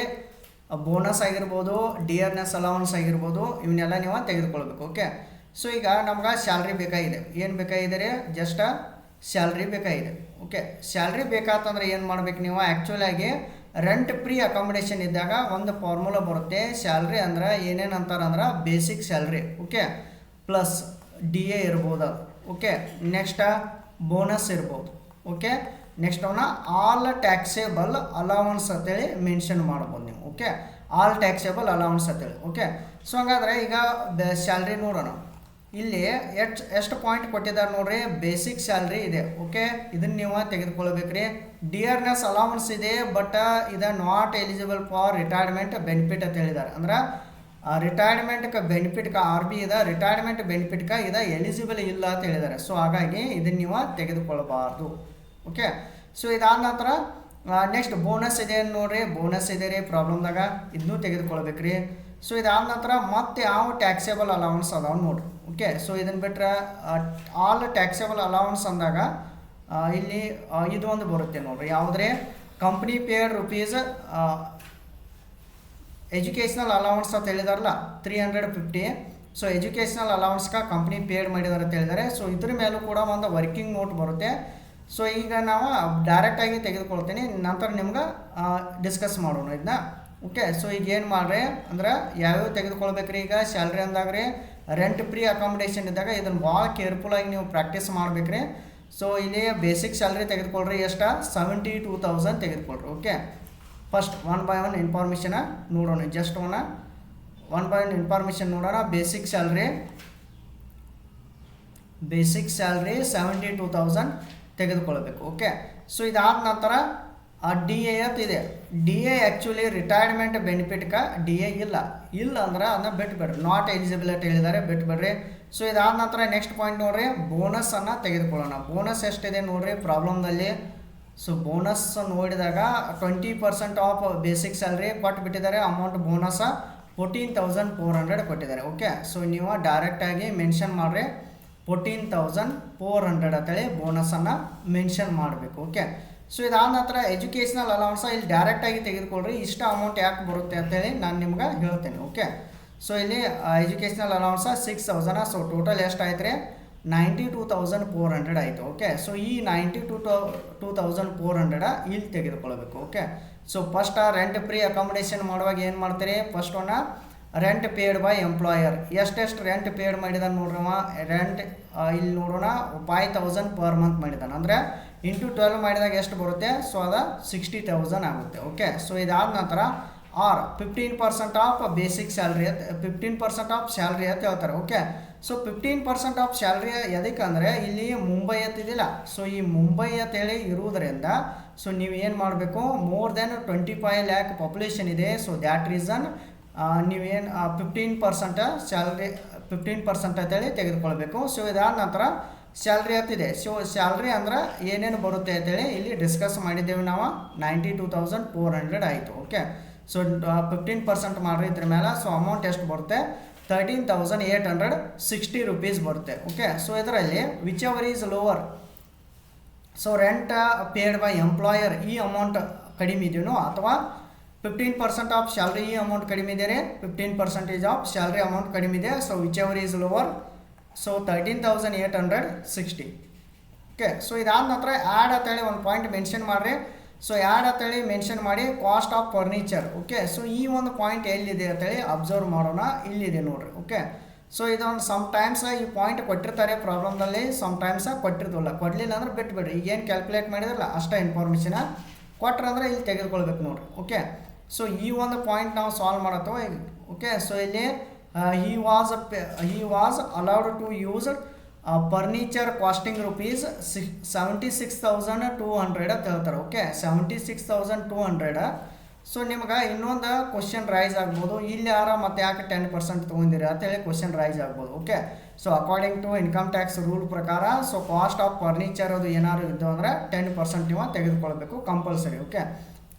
ಬೋನಸ್ ಆಗಿರ್ಬೋದು, ಡಿಯರ್ನೆಸ್ ಅಲೌನ್ಸ್ ಆಗಿರ್ಬೋದು, ಇವನ್ನೆಲ್ಲ ನೀವು ತೆಗೆದುಕೊಳ್ಬೇಕು. ಓಕೆ, ಸೊ ಈಗ ನಮ್ಗೆ ಸ್ಯಾಲ್ರಿ ಬೇಕಾಗಿದೆ. ಏನು ಬೇಕಾಗಿದೆ ರೀ, ಜಸ್ಟ್ ಸ್ಯಾಲ್ರಿ ಬೇಕಾಗಿದೆ. ಓಕೆ, ಸ್ಯಾಲ್ರಿ ಬೇಕಾತಂದ್ರೆ ಏನು ಮಾಡ್ಬೇಕು ನೀವು, ಆ್ಯಕ್ಚುಲಾಗಿ ರೆಂಟ್ ಫ್ರೀ ಅಕಾಮಿಡೇಷನ್ ಇದ್ದಾಗ ಒಂದು ಫಾರ್ಮುಲಾ ಬರುತ್ತೆ. ಸ್ಯಾಲ್ರಿ ಅಂದ್ರೆ ಏನೇನು ಅಂತಾರಂದ್ರೆ basic salary, okay, plus DA ಇರ್ಬೋದು ಅದು. ಓಕೆ, ನೆಕ್ಸ್ಟ್ ಬೋನಸ್ ಇರ್ಬೋದು. ಓಕೆ, ನೆಕ್ಸ್ಟ್ ಅವನ್ನ ಆಲ್ ಟ್ಯಾಕ್ಸೇಬಲ್ ಅಲೌನ್ಸ್ ಅಂತೇಳಿ ಮೆನ್ಷನ್ ಮಾಡ್ಬೋದು ನೀವು. ಓಕೆ, ಆಲ್ ಟ್ಯಾಕ್ಸೇಬಲ್ ಅಲೌನ್ಸ್ ಅಂತೇಳಿ. ಓಕೆ, ಸೊ ಹಾಗಾದರೆ ಈಗ ಸ್ಯಾಲ್ರಿ ನೋಡೋಣ. ಇಲ್ಲಿ ಎಷ್ಟು ಪಾಯಿಂಟ್ ಕೊಟ್ಟಿದ್ದಾರೆ ನೋಡ್ರಿ, ಬೇಸಿಕ್ ಸ್ಯಾಲ್ರಿ ಇದೆ. ಓಕೆ, ಇದನ್ನು ನೀವು ತೆಗೆದುಕೊಳ್ಬೇಕ್ರಿ. ಡಿಯರ್ನೆಸ್ ಅಲೌನ್ಸ್ ಇದೆ, ಬಟ್ ಇದು not eligible for retirement benefit ಅಂತ ಹೇಳಿದ್ದಾರೆ. ಅಂದ್ರೆ ರಿಟೈರ್ಮೆಂಟ್ಗೆ ಬೆನಿಫಿಟ್ಗೆ RB ಇದೆ, ರಿಟೈರ್ಮೆಂಟ್ ಬೆನಿಫಿಟ್ಗೆ ಇದು ಎಲಿಜಿಬಲ್ ಇಲ್ಲ ಅಂತ ಹೇಳಿದ್ದಾರೆ. ಸೊ ಹಾಗಾಗಿ ಇದನ್ನು ನೀವು ತೆಗೆದುಕೊಳ್ಬಾರ್ದು. ಓಕೆ, ಸೊ ಇದಾದ ನಂತರ ನೆಕ್ಸ್ಟ್ ಬೋನಸ್ ಇದೆ ನೋಡ್ರಿ, ಬೋನಸ್ ಇದೆ ರೀ ಪ್ರಾಬ್ಲಮ್ದಾಗ, ಇದನ್ನೂ ತೆಗೆದುಕೊಳ್ಬೇಕ್ರಿ. ಸೊ ಇದಾದ ನಂತರ ಮತ್ತೆ ಯಾವ ಟ್ಯಾಕ್ಸೇಬಲ್ ಅಲೌನ್ಸ್ ಅದಾವೆ ನೋಡ್ರಿ. ಓಕೆ, ಸೊ ಇದನ್ನು ಬಿಟ್ಟರೆ ಆಲ್ ಟ್ಯಾಕ್ಸೇಬಲ್ ಅಲೌನ್ಸ್ ಅಂದಾಗ ಇಲ್ಲಿ ಇದು ಒಂದು ಬರುತ್ತೆ ನೋಡ್ರಿ, ಯಾವುದ್ರೆ company paid rupees educational allowance ಅಂತ ಹೇಳಿದಾರಲ್ಲ 350. ಸೊ ಎಜುಕೇಷ್ನಲ್ ಅಲೌನ್ಸ್ಗೆ ಕಂಪ್ನಿ ಪೇಡ್ ಮಾಡಿದ್ದಾರೆ ಅಂತ ಹೇಳಿದ್ದಾರೆ. ಸೊ ಇದ್ರ ಮೇಲೂ ಕೂಡ ಒಂದು ವರ್ಕಿಂಗ್ ನೋಟ್ ಬರುತ್ತೆ. ಸೊ ಈಗ ನಾವು ಡೈರೆಕ್ಟಾಗಿ ತೆಗೆದುಕೊಳ್ತೀನಿ, ನಂತರ ನಿಮ್ಗೆ ಡಿಸ್ಕಸ್ ಮಾಡೋಣ ಇದನ್ನ. ಓಕೆ, ಸೊ ಈಗ ಏನು ಮಾಡ್ರಿ ಅಂದ್ರೆ ಯಾವ್ಯಾವ ತೆಗೆದುಕೊಳ್ಬೇಕ್ರಿ. ಈಗ ಸ್ಯಾಲ್ರಿ ಅಂದಾಗ್ರಿ ರೆಂಟ್ ಫ್ರೀ ಅಕಾಮಿಡೇಷನ್ ಇದ್ದಾಗ ಇದನ್ನು ಭಾಳ ಕೇರ್ಫುಲ್ಲಾಗಿ ನೀವು ಪ್ರಾಕ್ಟೀಸ್ ಮಾಡ್ಬೇಕ್ರಿ. ಸೊ ಇಲ್ಲಿ ಬೇಸಿಕ್ ಸ್ಯಾಲ್ರಿ ತೆಗೆದುಕೊಳ್ರಿ, ಎಷ್ಟು 72,000 ತೆಗೆದುಕೊಳ್ರಿ. Okay, first one by one information ನೋಡೋಣ. Just one by one information ನೋಡೋಣ. ಬೇಸಿಕ್ ಸ್ಯಾಲ್ರಿ 72,000 ತೆಗೆದುಕೊಳ್ಬೇಕು. ಓಕೆ, ಸೊ ಇದಾದ ನಂತರ DA ಅಂತ ಇದೆ. DA ಆ್ಯಕ್ಚುಲಿ ರಿಟೈರ್ಮೆಂಟ್ ಬೆನಿಫಿಟ್ಗೆ DA ಇಲ್ಲ ಅಂದ್ರೆ ಅದನ್ನ ಬಿಟ್ಬಿಡ್ರಿ, ನಾಟ್ ಎಲಿಜಿಬಲ್ ಅಂತ ಹೇಳಿದ್ದಾರೆ, ಬಿಟ್ಬಿಡ್ರಿ. ಸೊ ಇದಾದ ನಂತರ ನೆಕ್ಸ್ಟ್ ಪಾಯಿಂಟ್ ನೋಡ್ರಿ, ಬೋನಸ್ಸನ್ನು ತೆಗೆದುಕೊಳ್ಳೋಣ. ಬೋನಸ್ ಎಷ್ಟಿದೆ ನೋಡ್ರಿ ಪ್ರಾಬ್ಲಮ್ದಲ್ಲಿ. ಸೊ ಬೋನಸ್ ನೋಡಿದಾಗ 20% ಆಫ್ ಬೇಸಿಕ್ ಸ್ಯಾಲ್ರಿ ಕೊಟ್ಬಿಟ್ಟಿದ್ದಾರೆ. ಅಮೌಂಟ್ ಬೋನಸ್ 14,400 ಕೊಟ್ಟಿದ್ದಾರೆ. ಓಕೆ, ಸೊ ನೀವು ಡೈರೆಕ್ಟಾಗಿ ಮೆನ್ಷನ್ ಮಾಡಿರಿ 14,400 ಅಂತೇಳಿ ಬೋನಸನ್ನು ಮೆನ್ಷನ್ ಮಾಡಬೇಕು. ಓಕೆ, ಸೊ ಇದಾದ ನಂತರ ಎಜುಕೇಷ್ನಲ್ ಅಲೌನ್ಸ ಇಲ್ಲಿ ಡೈರೆಕ್ಟಾಗಿ ತೆಗೆದುಕೊಳ್ರಿ. ಇಷ್ಟು ಅಮೌಂಟ್ ಯಾಕೆ ಬರುತ್ತೆ ಅಂತೇಳಿ ನಾನು ನಿಮ್ಗೆ ಹೇಳ್ತೇನೆ. ಓಕೆ, ಸೊ ಇಲ್ಲಿ ಎಜುಕೇಷ್ನಲ್ ಅಲೌನ್ಸ 6,000. ಸೊ ಟೋಟಲ್ ಎಷ್ಟು ಆಯ್ತು ರೀ, 92,400 ಆಯಿತು. ಓಕೆ, ಸೊ ಈ 92,400 ಇಲ್ಲಿ ತೆಗೆದುಕೊಳ್ಬೇಕು. Okay, so first rent free accommodation ಮಾಡುವಾಗ ಏನು ಮಾಡ್ತೀರಿ, first rent paid by employer. ಎಷ್ಟೆಷ್ಟು ರೆಂಟ್ ಪೇಡ್ ಮಾಡಿದಾನೆ ನೋಡ್ರಿ ರೆಂಟ್. ಇಲ್ಲಿ ನೋಡೋಣ 5,000 ಪರ್ ಮಂತ್ ಮಾಡಿದಾನೆ, ಅಂದರೆ ಇಂಟು 12 ಮಾಡಿದಾಗ ಎಷ್ಟು ಬರುತ್ತೆ, ಸೊ ಅದು 60,000 ಆಗುತ್ತೆ. ಓಕೆ, ಸೊ ಇದಾದ ನಂತರ 15% of basic salary 15% of salary ಅಂತ ಹೇಳ್ತಾರೆ. ಓಕೆ, ಸೊ 15% ಆಫ್ ಸ್ಯಾಲ್ರಿ ಎದಕ್ಕೆ ಅಂದರೆ ಇಲ್ಲಿ ಮುಂಬೈ ಅಂತಿದ್ದಿಲ್ಲ. ಸೊ ಈ ಮುಂಬೈ ಅಂತೇಳಿ ಇರುವುದರಿಂದ ಸೊ ನೀವು ಏನು ಮಾಡಬೇಕು, ಮೋರ್ ದೆನ್ 25 lakh ಪಾಪ್ಯುಲೇಷನ್ ಇದೆ. ಸೊ ದ್ಯಾಟ್ ರೀಸನ್ ನೀವೇನು 15% ಸ್ಯಾಲ್ರಿ 15% ಅಂತೇಳಿ ತೆಗೆದುಕೊಳ್ಬೇಕು. ಸೊ ಇದಾದ ನಂತರ ಸ್ಯಾಲ್ರಿ ಅಂತಿದೆ. ಸೊ ಸ್ಯಾಲ್ರಿ ಅಂದ್ರೆ ಏನೇನು ಬರುತ್ತೆ ಅಂತೇಳಿ ಇಲ್ಲಿ ಡಿಸ್ಕಸ್ ಮಾಡಿದ್ದೇವೆ ನಾವು. 92,400 ಆಯಿತು. ಓಕೆ, ಸೊ 15% ಮಾಡಿರಿ ಇದ್ರ ಮೇಲೆ. ಸೊ ಅಮೌಂಟ್ ಎಷ್ಟು ಬರುತ್ತೆ, 13,860 ರೂಪೀಸ್ ಬರುತ್ತೆ. ಓಕೆ, ಸೊ ಇದರಲ್ಲಿ which ever is lower so rent paid by employer ಈ ಅಮೌಂಟ್ ಕಡಿಮೆ ಇದೆಯೋ ಅಥವಾ 15% ಆಫ್ ಸ್ಯಾಲ್ರಿ ಈ ಅಮೌಂಟ್ ಕಡಿಮೆ ಇದೆ, 15% ಆಫ್ ಸ್ಯಾಲ್ರಿ ಅಮೌಂಟ್ ಕಡಿಮೆ ಇದೆ. So which ever is lower, so 13,860. Okay, so ಇದಾದ ನಂತರ ಆ್ಯಡ್ ಅಂತೇಳಿ ಒಂದು ಪಾಯಿಂಟ್ ಮೆನ್ಷನ್ ಮಾಡಿರಿ. ಸೊ ಆ್ಯಡ್ ಅಂತೇಳಿ ಮೆನ್ಷನ್ ಮಾಡಿ cost of furniture. Okay, so ಈ ಒಂದು ಪಾಯಿಂಟ್ ಎಲ್ಲಿದೆ ಅಂತೇಳಿ ಅಬ್ಸರ್ವ್ ಮಾಡೋಣ. ಇಲ್ಲಿದೆ ನೋಡಿರಿ. ಓಕೆ, ಸೊ ಇದೊಂದು ಸಮ್ಟೈಮ್ಸ್ ಈ ಪಾಯಿಂಟ್ ಕೊಟ್ಟಿರ್ತಾರೆ ಪ್ರಾಬ್ಲಮ್ದಲ್ಲಿ, ಸಮ್ಟೈಮ್ಸ್ ಕೊಟ್ಟಿರ್ತಿಲ್ಲ. ಕೊಡಲಿಲ್ಲ ಅಂದ್ರೆ ಬಿಟ್ಬಿಡ್ರಿ. ಈಗೇನು ಕ್ಯಾಲ್ಕುಲೇಟ್ ಮಾಡಿದ್ರಲ್ಲ ಅಷ್ಟೇ ಇನ್ಫಾರ್ಮೇಷನ್ ಕೊಟ್ರೆ ಅಂದ್ರೆ ಇಲ್ಲಿ ತೆಗೆದುಕೊಳ್ಬೇಕು ನೋಡಿರಿ. ಓಕೆ, ಸೊ ಈ ಒಂದು ಪಾಯಿಂಟ್ ನಾವು ಸಾಲ್ವ್ ಮಾಡತ್ತೋ. ಓಕೆ, ಸೊ ಇಲ್ಲಿ he was allowed to use furniture casting rupees 76,200 ಅಂತ ಹೇಳ್ತಾರೆ. ಓಕೆ, 76,200. ಸೊ ನಿಮ್ಗೆ ಇನ್ನೊಂದು ಕ್ವಶನ್ ರೈಸ್ ಆಗ್ಬೋದು, ಇಲ್ಲಿ ಯಾರ ಮತ್ತೆ ಯಾಕೆ 10% ತೊಗೊಂಡಿರಿ ಅಂತೇಳಿ ಕ್ವಶನ್ ರೈಸ್ ಆಗ್ಬೋದು. Okay, so according to income tax rule ಪ್ರಕಾರ ಸೊ ಕಾಸ್ಟ್ ಆಫ್ ಫರ್ನಿಚರ್ ಅದು ಏನಾದ್ರು ಇದ್ದು ಅಂದರೆ 10% ನೀವು ತೆಗೆದುಕೊಳ್ಬೇಕು ಕಂಪಲ್ಸರಿ. ಓಕೆ,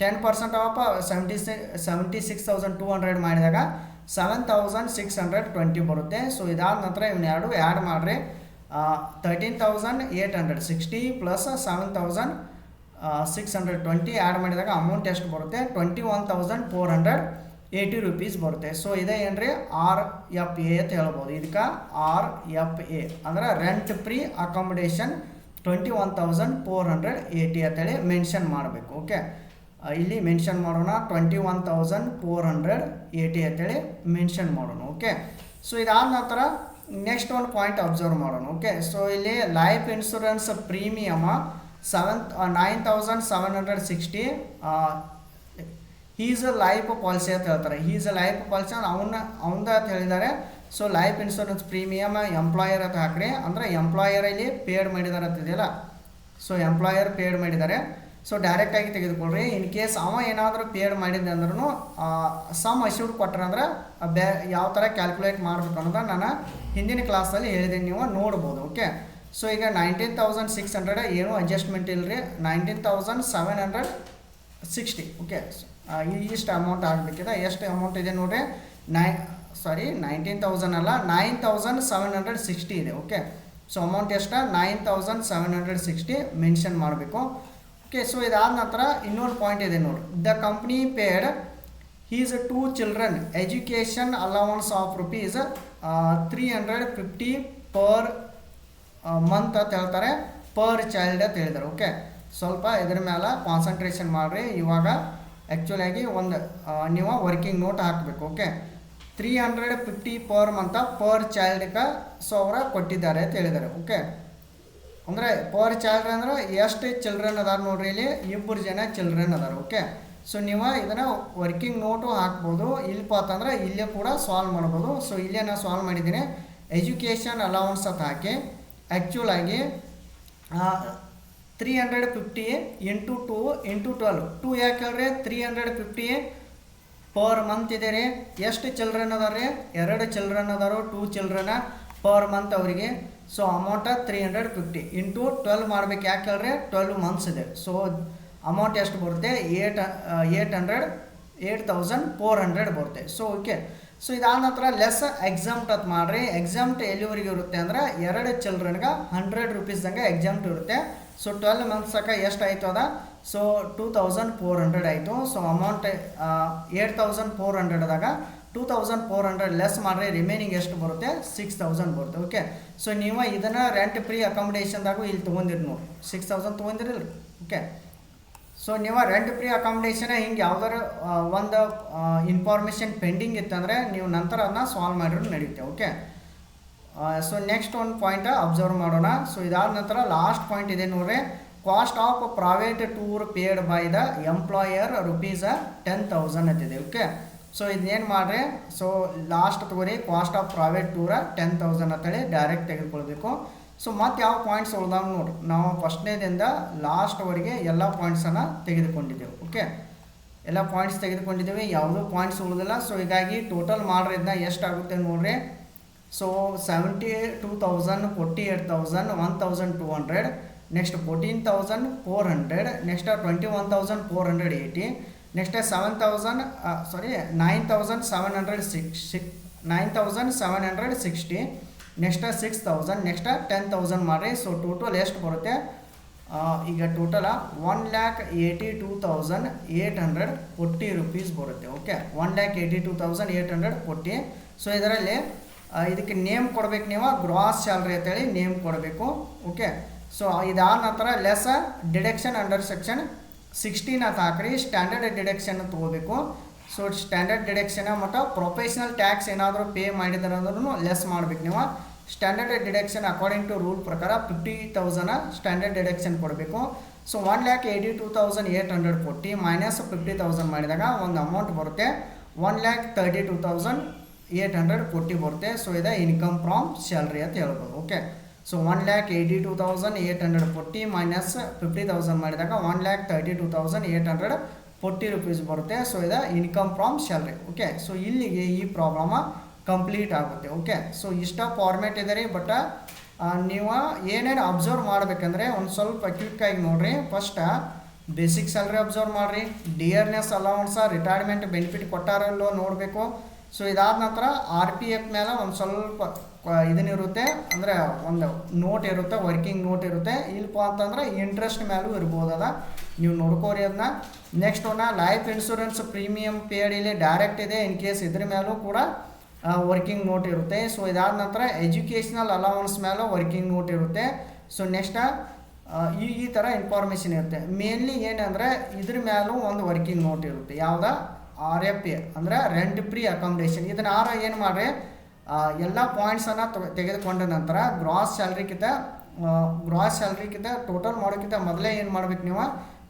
10% ಆಫ್ 76,200 ಮಾಡಿದಾಗ 7,620 ಬರುತ್ತೆ. ಸೊ ಇದಾದ ನಂತರ ಇವನ್ನ ಎರಡು ಆ್ಯಡ್ ಮಾಡಿರಿ. 13,860 ಪ್ಲಸ್ 7,620 ಆ್ಯಡ್ ಮಾಡಿದಾಗ ಅಮೌಂಟ್ ಎಷ್ಟು ಬರುತ್ತೆ? 21,480 ರೂಪೀಸ್ ಬರುತ್ತೆ. ಸೊ ಇದೇ ಏನ್ರಿ RFA ಅಂತ ಹೇಳ್ಬೋದು. ಇದಕ್ಕೆ RFA ಅಂದರೆ ರೆಂಟ್ ಫ್ರೀ ಅಕಾಮಿಡೇಷನ್ 21,480 ಅಂತೇಳಿ ಮೆನ್ಷನ್ ಮಾಡಬೇಕು. ಓಕೆ, ಇಲ್ಲಿ ಮೆನ್ಷನ್ ಮಾಡೋಣ 21,480 ಅಂತೇಳಿ ಮೆನ್ಷನ್ ಮಾಡೋಣ. ಓಕೆ, ಸೊ ಇದಾದ ನಂತರ ನೆಕ್ಸ್ಟ್ ಒಂದು ಪಾಯಿಂಟ್ ಅಬ್ಸರ್ವ್ ಮಾಡೋಣ. ಓಕೆ, ಸೊ ಇಲ್ಲಿ life insurance premium 9,760 is life policy ಅಂತ ಹೇಳ್ತಾರೆ. ಈಸ್ ಲೈಫ್ ಪಾಲಿಸಿ ಅವನ್ನ ಅಂತ ಹೇಳಿದ್ದಾರೆ. So life insurance premium employer ಅಂತ ಹಾಕ್ರಿ. ಅಂದರೆ ಎಂಪ್ಲಾಯರ್ ಇಲ್ಲಿ ಪೇಡ್ ಮಾಡಿದ್ದಾರೆ ಅಂತಿದೆಯಲ್ಲ, ಸೊ ಎಂಪ್ಲಾಯರ್ ಪೇಡ್ ಮಾಡಿದ್ದಾರೆ. ಸೊ ಡೈರೆಕ್ಟಾಗಿ ತೆಗೆದುಕೊಳ್ರಿ. ಇನ್ ಕೇಸ್ ಅವ ಏನಾದರೂ ಪೇಡ್ ಮಾಡಿದ್ದೆ ಅಂದ್ರೂ ಸಮ್ ಅಶ್ಯೂರ್ಡ್ ಕೊಟ್ಟರೆ ಯಾವ ಥರ ಕ್ಯಾಲ್ಕುಲೇಟ್ ಮಾಡಬೇಕು ಅನ್ನೋದು ನಾನು ಹಿಂದಿನ ಕ್ಲಾಸಲ್ಲಿ ಹೇಳಿದ್ದೀನಿ, ನೀವು ನೋಡ್ಬೋದು. ಓಕೆ, ಸೊ ಈಗ 19,600 ಏನೂ ಅಡ್ಜಸ್ಟ್ಮೆಂಟ್ ಇಲ್ಲ ರೀ, 19,760. ಓಕೆ, ಇಷ್ಟು ಅಮೌಂಟ್ ಆಗಬೇಕಿದೆ. ಎಷ್ಟು ಅಮೌಂಟ್ ಇದೆ ನೋಡಿರಿ, 19,000 ಅಲ್ಲ 9,760 ಇದೆ. ಓಕೆ, ಸೊ ಅಮೌಂಟ್ ಎಷ್ಟು? 9,760 ಮೆನ್ಷನ್ ಮಾಡಬೇಕು. ಓಕೆ, ಸೊ ಇದಾದ ನಂತರ ಇನ್ನೊಂದು ಪಾಯಿಂಟ್ ಇದೆ ನೋಡಿ. The company paid his 2 children education allowance of rupees 350 per month ಅಂತ ಹೇಳ್ತಾರೆ, ಪರ್ ಚೈಲ್ಡ್ ಅಂತ ಹೇಳಿದ್ದಾರೆ. ಓಕೆ, ಸ್ವಲ್ಪ ಇದ್ರ ಮೇಲೆ ಕಾನ್ಸಂಟ್ರೇಷನ್ ಮಾಡಿರಿ. ಇವಾಗ ಆ್ಯಕ್ಚುಲಾಗಿ ಒಂದು ನೀವು ವರ್ಕಿಂಗ್ ನೋಟ್ ಹಾಕಬೇಕು. ಓಕೆ, 350 ಪರ್ ಮಂತ ಪರ್ ಚೈಲ್ಡ್ಗೆ ಸೊ ಅವರ ಕೊಟ್ಟಿದ್ದಾರೆ ಅಂತ ಹೇಳಿದ್ದಾರೆ. ಓಕೆ, ಅಂದರೆ ಪರ್ ಚೈಲ್ಡ್ ಅಂದ್ರೆ ಎಷ್ಟು ಚಿಲ್ಡ್ರನ್ ಅದಾರ ನೋಡ್ರಿ, ಇಲ್ಲಿ 2 ಜನ ಚಿಲ್ಡ್ರನ್ ಅದಾರ. ಓಕೆ, ಸೊ ನೀವು ಇದನ್ನು ವರ್ಕಿಂಗ್ ನೋಟು ಹಾಕ್ಬೋದು. ಇಲ್ಲಪ್ಪ ಅಂತಂದ್ರೆ ಇಲ್ಲೇ ಕೂಡ ಸಾಲ್ವ್ ಮಾಡ್ಬೋದು. ಸೊ ಇಲ್ಲೇ ನಾನು ಸಾಲ್ವ್ ಮಾಡಿದ್ದೀನಿ. ಎಜುಕೇಷನ್ ಅಲೌನ್ಸ್ ಅಂತ ಹಾಕಿ ಆ್ಯಕ್ಚುಲಾಗಿ 350 ಇಂಟು 2 ಇಂಟು 12 ಯಾಕೆ ಹೇಳ್ರಿ? 350 ಪರ್ ಮಂತ್ ಇದೆ ರೀ. ಎಷ್ಟು ಚಿಲ್ಡ್ರನ್ ಅದಾರ ರೀ? 2 ಚಿಲ್ಡ್ರನ್ ಅದಾರು, 2 ಚಿಲ್ಡ್ರನ್ ಪರ್ ಮಂತ್ ಅವರಿಗೆ. ಸೊ ಅಮೌಂಟ್ 350 ಇಂಟು 12 ಮಾಡ್ಬೇಕು. ಯಾಕೆ ಹೇಳ್ರಿ? 12 ಮಂತ್ಸ್ ಇದೆ. ಸೊ ಅಮೌಂಟ್ ಎಷ್ಟು ಬರುತ್ತೆ? 8,400 ಬರುತ್ತೆ. ಸೊ ಓಕೆ, ಸೊ ಇದಾದ ನಂತರ ಲೆಸ್ ಎಕ್ಸಾಮ್ಟ್ ಅಂತ ಮಾಡಿರಿ. ಎಕ್ಸಾಮ್ಟ್ ಎಲ್ಲಿವರೆಗೆ ಇರುತ್ತೆ ಅಂದರೆ 2 ಚಿಲ್ಡ್ರನ್ಗೆ 100 ರೂಪೀಸ್ದಂಗೆ ಎಕ್ಸಾಮ್ಟ್ ಇರುತ್ತೆ. ಸೊ 12 ಮಂತ್ಸಕ್ಕೆ ಎಷ್ಟು ಆಯಿತು ಅದ? ಸೊ 2,400 ಆಯಿತು. ಸೊ ಅಮೌಂಟ್ 8,400ದಾಗ 2,400 ಲೆಸ್ ಮಾಡಿರಿ, ರಿಮೈನಿಂಗ್ ಎಷ್ಟು ಬರುತ್ತೆ? 6,000 ಬರುತ್ತೆ. ಓಕೆ, ಸೊ ನೀವು ಇದನ್ನು ರೆಂಟ್ ಫ್ರೀ ಅಕಾಮಿಡೇಷನ್ದಾಗೂ ಇಲ್ಲಿ ತೊಗೊಂಡಿರಿ ನೋಡಿ, 6,000 ತೊಗೊಂಡಿರಲ್ಲ ರೀ. ಓಕೆ, ಸೊ ನೀವು ರೆಂಟ್ ಫ್ರೀ ಅಕಾಮಿಡೇಷನ್ ಹಿಂಗೆ ಯಾವ್ದಾರು ಒಂದು ಇನ್ಫಾರ್ಮೇಷನ್ ಪೆಂಡಿಂಗ್ ಇತ್ತಂದರೆ ನೀವು ನಂತರ ಅದನ್ನ ಸಾಲ್ವ್ ಮಾಡಿದ್ರು ನಡೆಯುತ್ತೆ. ಓಕೆ, ಸೊ ನೆಕ್ಸ್ಟ್ ಒಂದು ಪಾಯಿಂಟ್ ಅಬ್ಸರ್ವ್ ಮಾಡೋಣ. ಸೊ ಇದಾದ ನಂತರ ಲಾಸ್ಟ್ ಪಾಯಿಂಟ್ ಇದೆ ನೋಡ್ರಿ. Cost of private tour paid by the employer rupees 10,000 ಅಂತಿದೆ. ಓಕೆ, ಸೊ ಇದನ್ನೇನು ಮಾಡಿರಿ? ಸೊ ಲಾಸ್ಟ್ ತಗೋರಿ, ಕಾಸ್ಟ್ ಆಫ್ ಪ್ರೈವೇಟ್ ಟೂರ 10,000 ಅಂತೇಳಿ ಡೈರೆಕ್ಟ್ ತೆಗೆದುಕೊಳ್ಬೇಕು. ಸೊ ಮತ್ತು ಯಾವ ಪಾಯಿಂಟ್ಸ್ ಉಳ್ದಾವ ನೋಡ್ರಿ, ನಾವು ಫಸ್ಟ್ನೇದಿಂದ ಲಾಸ್ಟ್ವರೆಗೆ ಎಲ್ಲ ಪಾಯಿಂಟ್ಸನ್ನು ತೆಗೆದುಕೊಂಡಿದ್ದೆವು. ಓಕೆ, ಎಲ್ಲ ಪಾಯಿಂಟ್ಸ್ ತೆಗೆದುಕೊಂಡಿದ್ದೀವಿ, ಯಾವುದೂ ಪಾಯಿಂಟ್ಸ್ ಉಳಿದಿಲ್ಲ. ಸೊ ಹೀಗಾಗಿ ಟೋಟಲ್ ಮಾಡಿದ್ನ ಎಷ್ಟಾಗುತ್ತೆ ನೋಡ್ರಿ. So 72,000, 48,000, 1,200, next 14,400, next 21,480, next 9,760, next 6,000, next 10,000 ಮಾಡಿರಿ. ಸೊ ಟೋಟಲ್ ಎಷ್ಟು ಬರುತ್ತೆ? ಈಗ ಟೋಟಲ 1,82,840 ರೂಪೀಸ್ ಬರುತ್ತೆ. ಓಕೆ, 1,82,840. ಸೊ ಇದರಲ್ಲಿ ಇದಕ್ಕೆ ನೇಮ್ ಕೊಡ್ಬೇಕು, ನೀವು ಗ್ರಾಸ್ ಸ್ಯಾಲ್ರಿ ಅಂತೇಳಿ ನೇಮ್ ಕೊಡಬೇಕು. ಓಕೆ, ಸೊ ಇದಾದ ನಂತರ ಲೆಸ್ ಡಿಡಕ್ಷನ್ ಅಂಡರ್ ಸೆಕ್ಷನ್ 16 ಅಂತ ಹಾಕ್ರಿ. ಸ್ಟ್ಯಾಂಡರ್ಡ್ ಡಿಡಕ್ಷನ್ ತೊಗೋಬೇಕು. ಸೊ ಸ್ಟ್ಯಾಂಡರ್ಡ್ ಡಿಡಕ್ಷನ್ ಮತ್ತು ಪ್ರೊಫೆಷ್ನಲ್ ಟ್ಯಾಕ್ಸ್ ಏನಾದರೂ ಪೇ ಮಾಡಿದ್ರೆ ಅಂದ್ರೂ ಲೆಸ್ ಮಾಡ್ಬೇಕು ನೀವು. Standard deduction according to rule ಪ್ರಕಾರ 50,000 ಸ್ಟ್ಯಾಂಡರ್ಡ್ ಡಿಡಕ್ಷನ್ ಕೊಡಬೇಕು. ಸೊ 1,82,840 ಮೈನಸ್ 50,000 ಮಾಡಿದಾಗ ಒಂದು ಅಮೌಂಟ್ ಬರುತ್ತೆ 1,32,840 ಬರುತ್ತೆ. ಸೊ ಇದು ಇನ್ಕಮ್ ಫ್ರಾಮ್ ಸ್ಯಾಲ್ರಿ ಅಂತ ಹೇಳ್ಬೋದು. ಓಕೆ, ಸೊ 1,82,840 ಮೈನಸ್ 50,000 ಮಾಡಿದಾಗ 1,32,840 ರೂಪೀಸ್ ಬರುತ್ತೆ. ಸೊ ಇದು income from salary. Okay, so ಇಲ್ಲಿಗೆ ಈ ಪ್ರಾಬ್ಲಮ ಕಂಪ್ಲೀಟ್ ಆಗುತ್ತೆ. ಓಕೆ, ಸೊ ಇಷ್ಟ ಫಾರ್ಮ್ಯಾಟ್ ಇದೆ ರೀ. ಬಟ್ ನೀವು ಏನೇನು ಅಬ್ಸರ್ವ್ ಮಾಡಬೇಕಂದ್ರೆ ಒಂದು ಸ್ವಲ್ಪ ಕ್ವಿಕ್ಕಾಗಿ ನೋಡಿರಿ. ಫಸ್ಟ್ ಬೇಸಿಕ್ ಸ್ಯಾಲ್ರಿ ಅಬ್ಸರ್ವ್ ಮಾಡಿರಿ, ಡಿಯರ್ನೆಸ್ ಅಲೌನ್ಸ ರಿಟೈರ್ಮೆಂಟ್ ಬೆನಿಫಿಟ್ ಕೊಟ್ಟಾರಲ್ಲೋ ನೋಡಬೇಕು. ಸೊ ಇದಾದ ನಂತರ RPF ಮೇಲೆ ಒಂದು ಸ್ವಲ್ಪ ಇದನ್ನಿರುತ್ತೆ, ಅಂದರೆ ಒಂದು ನೋಟ್ ಇರುತ್ತೆ, ವರ್ಕಿಂಗ್ ನೋಟ್ ಇರುತ್ತೆ. ಇಲ್ಲಪ್ಪ ಅಂತಂದ್ರೆ ಇಂಟ್ರೆಸ್ಟ್ ಮೇಲೂ ಇರ್ಬೋದದ, ನೀವು ನೋಡ್ಕೋರಿ ಅದನ್ನ. Next life insurance premium paid ಇಲ್ಲಿ ಡೈರೆಕ್ಟ್ ಇದೆ, ಇನ್ ಕೇಸ್ ಇದ್ರ ಮೇಲೂ ಕೂಡ ವರ್ಕಿಂಗ್ ನೋಟ್ ಇರುತ್ತೆ. ಸೊ ಇದಾದ ನಂತರ ಎಜುಕೇಷ್ನಲ್ ಅಲೌನ್ಸ್ ಮೇಲೂ ವರ್ಕಿಂಗ್ ನೋಟ್ ಇರುತ್ತೆ. ಸೊ ನೆಕ್ಸ್ಟ್ ಈ ಥರ ಇನ್ಫಾರ್ಮೇಷನ್ ಇರುತ್ತೆ. ಮೇನ್ಲಿ ಏನಂದರೆ ಇದ್ರ ಮೇಲೂ ಒಂದು ವರ್ಕಿಂಗ್ ನೋಟ್ ಇರುತ್ತೆ. ಯಾವುದಾ RFA ಅಂದರೆ ರೆಂಟ್ ಫ್ರೀ ಅಕಾಮಿಡೇಷನ್. ಇದನ್ನ ಏನು ಮಾಡ್ರಿ, ಎಲ್ಲ ಪಾಯಿಂಟ್ಸನ್ನು ತೆಗೆದುಕೊಂಡ ನಂತರ ಗ್ರಾಸ್ ಸ್ಯಾಲ್ರಿಗಿಂತ ಟೋಟಲ್ ಮಾಡೋಕ್ಕಿಂತ ಮೊದಲೇ ಏನು ಮಾಡ್ಬೇಕು ನೀವು,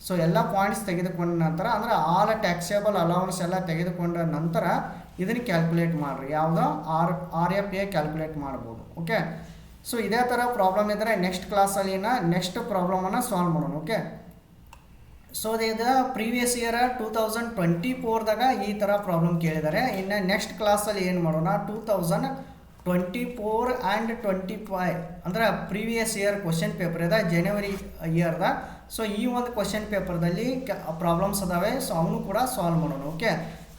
ಸೊ ಎಲ್ಲ ಪಾಯಿಂಟ್ಸ್ ತೆಗೆದುಕೊಂಡ ನಂತರ ಅಂದರೆ ಆಲ್ ಟ್ಯಾಕ್ಸೇಬಲ್ ಅಲೌನ್ಸ್ ಎಲ್ಲ ತೆಗೆದುಕೊಂಡ ನಂತರ ಇದನ್ನು ಕ್ಯಾಲ್ಕುಲೇಟ್ ಮಾಡಿರಿ. ಯಾವುದೋ RFA ಕ್ಯಾಲ್ಕುಲೇಟ್ ಮಾಡ್ಬೋದು. ಓಕೆ, ಸೊ ಇದೇ ಥರ ಪ್ರಾಬ್ಲಮ್ ಇದ್ದರೆ ನೆಕ್ಸ್ಟ್ ಕ್ಲಾಸಲ್ಲಿ ನೆಕ್ಸ್ಟ್ ಪ್ರಾಬ್ಲಮನ್ನು ಸಾಲ್ವ್ ಮಾಡೋಣ. ಓಕೆ, ಸೊ ಇದು ಪ್ರೀವಿಯಸ್ ಇಯರ್ 2024ದಾಗ ಈ ಥರ ಪ್ರಾಬ್ಲಮ್ ಕೇಳಿದ್ದಾರೆ. ಇನ್ನು ನೆಕ್ಸ್ಟ್ ಕ್ಲಾಸಲ್ಲಿ ಏನು ಮಾಡೋಣ, 2024 ಆ್ಯಂಡ್ 25 ಅಂದರೆ ಪ್ರೀವಿಯಸ್ ಇಯರ್ ಕ್ವಶನ್ ಪೇಪರ್ ಇದೆ ಜನವರಿ ಇಯರ್ದ. ಸೊ ಈ ಒಂದು ಕ್ವಶನ್ ಪೇಪರ್ದಲ್ಲಿ ಪ್ರಾಬ್ಲಮ್ಸ್ ಅದಾವೆ. ಸೊ ಅವನು ಕೂಡ ಸಾಲ್ವ್ ಮಾಡೋಣ. ಓಕೆ,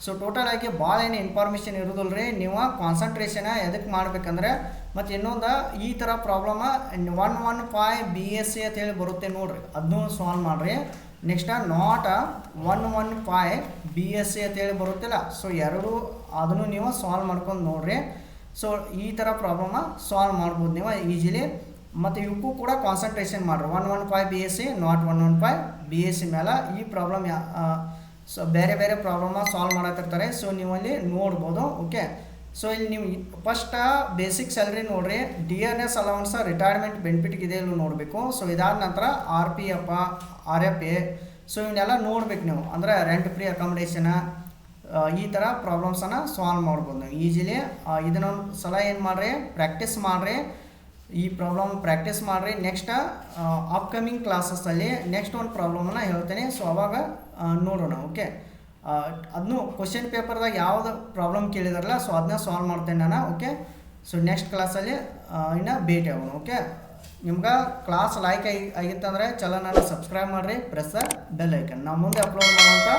ಸೊ ಟೋಟಲ್ ಆಗಿ ಭಾಳ ಏನು ಇನ್ಫಾರ್ಮೇಷನ್ ಇರೋದಿಲ್ಲ ರೀ. ನೀವು ಕಾನ್ಸಂಟ್ರೇಷನ್ ಎದಕ್ಕೆ ಮಾಡ್ಬೇಕಂದ್ರೆ, ಮತ್ತು ಇನ್ನೊಂದು ಈ ಥರ ಪ್ರಾಬ್ಲಮ 115 BSc ಅಂತೇಳಿ ಬರುತ್ತೆ ನೋಡಿರಿ, ಅದನ್ನೂ ಸಾಲ್ವ್ ಮಾಡಿರಿ. ನೆಕ್ಸ್ಟ್ ನಾಟ್ 115 BSc ಅಂತೇಳಿ ಬರುತ್ತಿಲ್ಲ. ಸೊ ಎರಡು ಅದನ್ನು ನೀವು ಸಾಲ್ವ್ ಮಾಡ್ಕೊಂಡು ನೋಡಿರಿ. ಸೊ ಈ ಥರ ಪ್ರಾಬ್ಲಮ ಸಾಲ್ವ್ ಮಾಡ್ಬೋದು ನೀವು ಈಜಿಲಿ. ಮತ್ತು ಇವಕ್ಕೂ ಕೂಡ ಕಾನ್ಸಂಟ್ರೇಷನ್ ಮಾಡಿರಿ. 115 BSc ನಾಟ್ 115 BSc ಮೇಲೆ ಈ ಪ್ರಾಬ್ಲಮ್ ಸೊ ಬೇರೆ ಬೇರೆ ಪ್ರಾಬ್ಲಮ ಸಾಲ್ವ್ ಮಾಡತ್ತಿರ್ತಾರೆ. ಸೊ ನೀವು ಅಲ್ಲಿ ನೋಡ್ಬೋದು. ಓಕೆ, ಸೊ ಇಲ್ಲಿ ನೀವು ಫಸ್ಟ್ ಬೇಸಿಕ್ ಸ್ಯಾಲ್ರಿ ನೋಡಿರಿ, ಡಿಯರ್ನೆಸ್ ಅಲೌನ್ಸ್ ರಿಟೈರ್ಮೆಂಟ್ ಬೆನಿಫಿಟ್ಗೆ ಇದೆ ಇಲ್ಲಿ ನೋಡಬೇಕು. ಸೊ ಇದಾದ ನಂತರ RPF RFA ಸೊ ಇವನ್ನೆಲ್ಲ ನೋಡ್ಬೇಕು ನೀವು. ಅಂದರೆ ರೆಂಟ್ ಫ್ರೀ ಅಕಾಮಿಡೇಷನ ಈ ಥರ ಪ್ರಾಬ್ಲಮ್ಸನ್ನು ಸಾಲ್ವ್ ಮಾಡ್ಬೋದು ನೀವು ಈಜಿಲಿ. ಇದನ್ನೊಂದು ಸಲ ಏನು ಮಾಡಿರಿ, ಪ್ರಾಕ್ಟೀಸ್ ಮಾಡಿರಿ, ಈ ಪ್ರಾಬ್ಲಮ್ ಪ್ರಾಕ್ಟೀಸ್ ಮಾಡಿರಿ. ನೆಕ್ಸ್ಟ್ ಅಪ್ಕಮಿಂಗ್ ಕ್ಲಾಸಸ್ಸಲ್ಲಿ ನೆಕ್ಸ್ಟ್ ಒಂದು ಪ್ರಾಬ್ಲಮನ್ನು ಹೇಳ್ತೇನೆ. ಸೊ ಅವಾಗ ನೋಡೋಣ. ಓಕೆ, ಅದನ್ನು ಕ್ವಶನ್ ಪೇಪರ್ದಾಗ ಯಾವುದು ಪ್ರಾಬ್ಲಮ್ ಕೇಳಿದಾರಲ್ಲ, ಸೊ ಅದನ್ನ ಸಾಲ್ವ್ ಮಾಡ್ತೇನೆ ನಾನು. ಓಕೆ, ಸೊ ನೆಕ್ಸ್ಟ್ ಕ್ಲಾಸಲ್ಲಿ ಇನ್ನು ಭೇಟಿ ಆಗೋಣ. ಓಕೆ, ನಿಮ್ಗೆ ಕ್ಲಾಸ್ ಲೈಕ್ ಆಗಿತ್ತಂದರೆ ಚಾನಲ್ನ ಸಬ್ಸ್ಕ್ರೈಬ್ ಮಾಡಿರಿ, ಪ್ರೆಸ್ ದ ಬೆಲ್ ಐಕನ್. ನಾವು ಮುಂದೆ ಅಪ್ಲೋಡ್ ಮಾಡುವಂಥ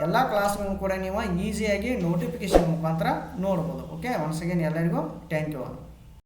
ಎಲ್ಲ ಕ್ಲಾಸ್ಗಳನ್ನು ಕೂಡ ನೀವು ಈಸಿಯಾಗಿ ನೋಟಿಫಿಕೇಷನ್ ಮುಖಾಂತರ ನೋಡ್ಬೋದು. ಓಕೆ, ಒನ್ಸ್ ಅಗೇನ್ ಎಲ್ಲರಿಗೂ ಥ್ಯಾಂಕ್ ಯು.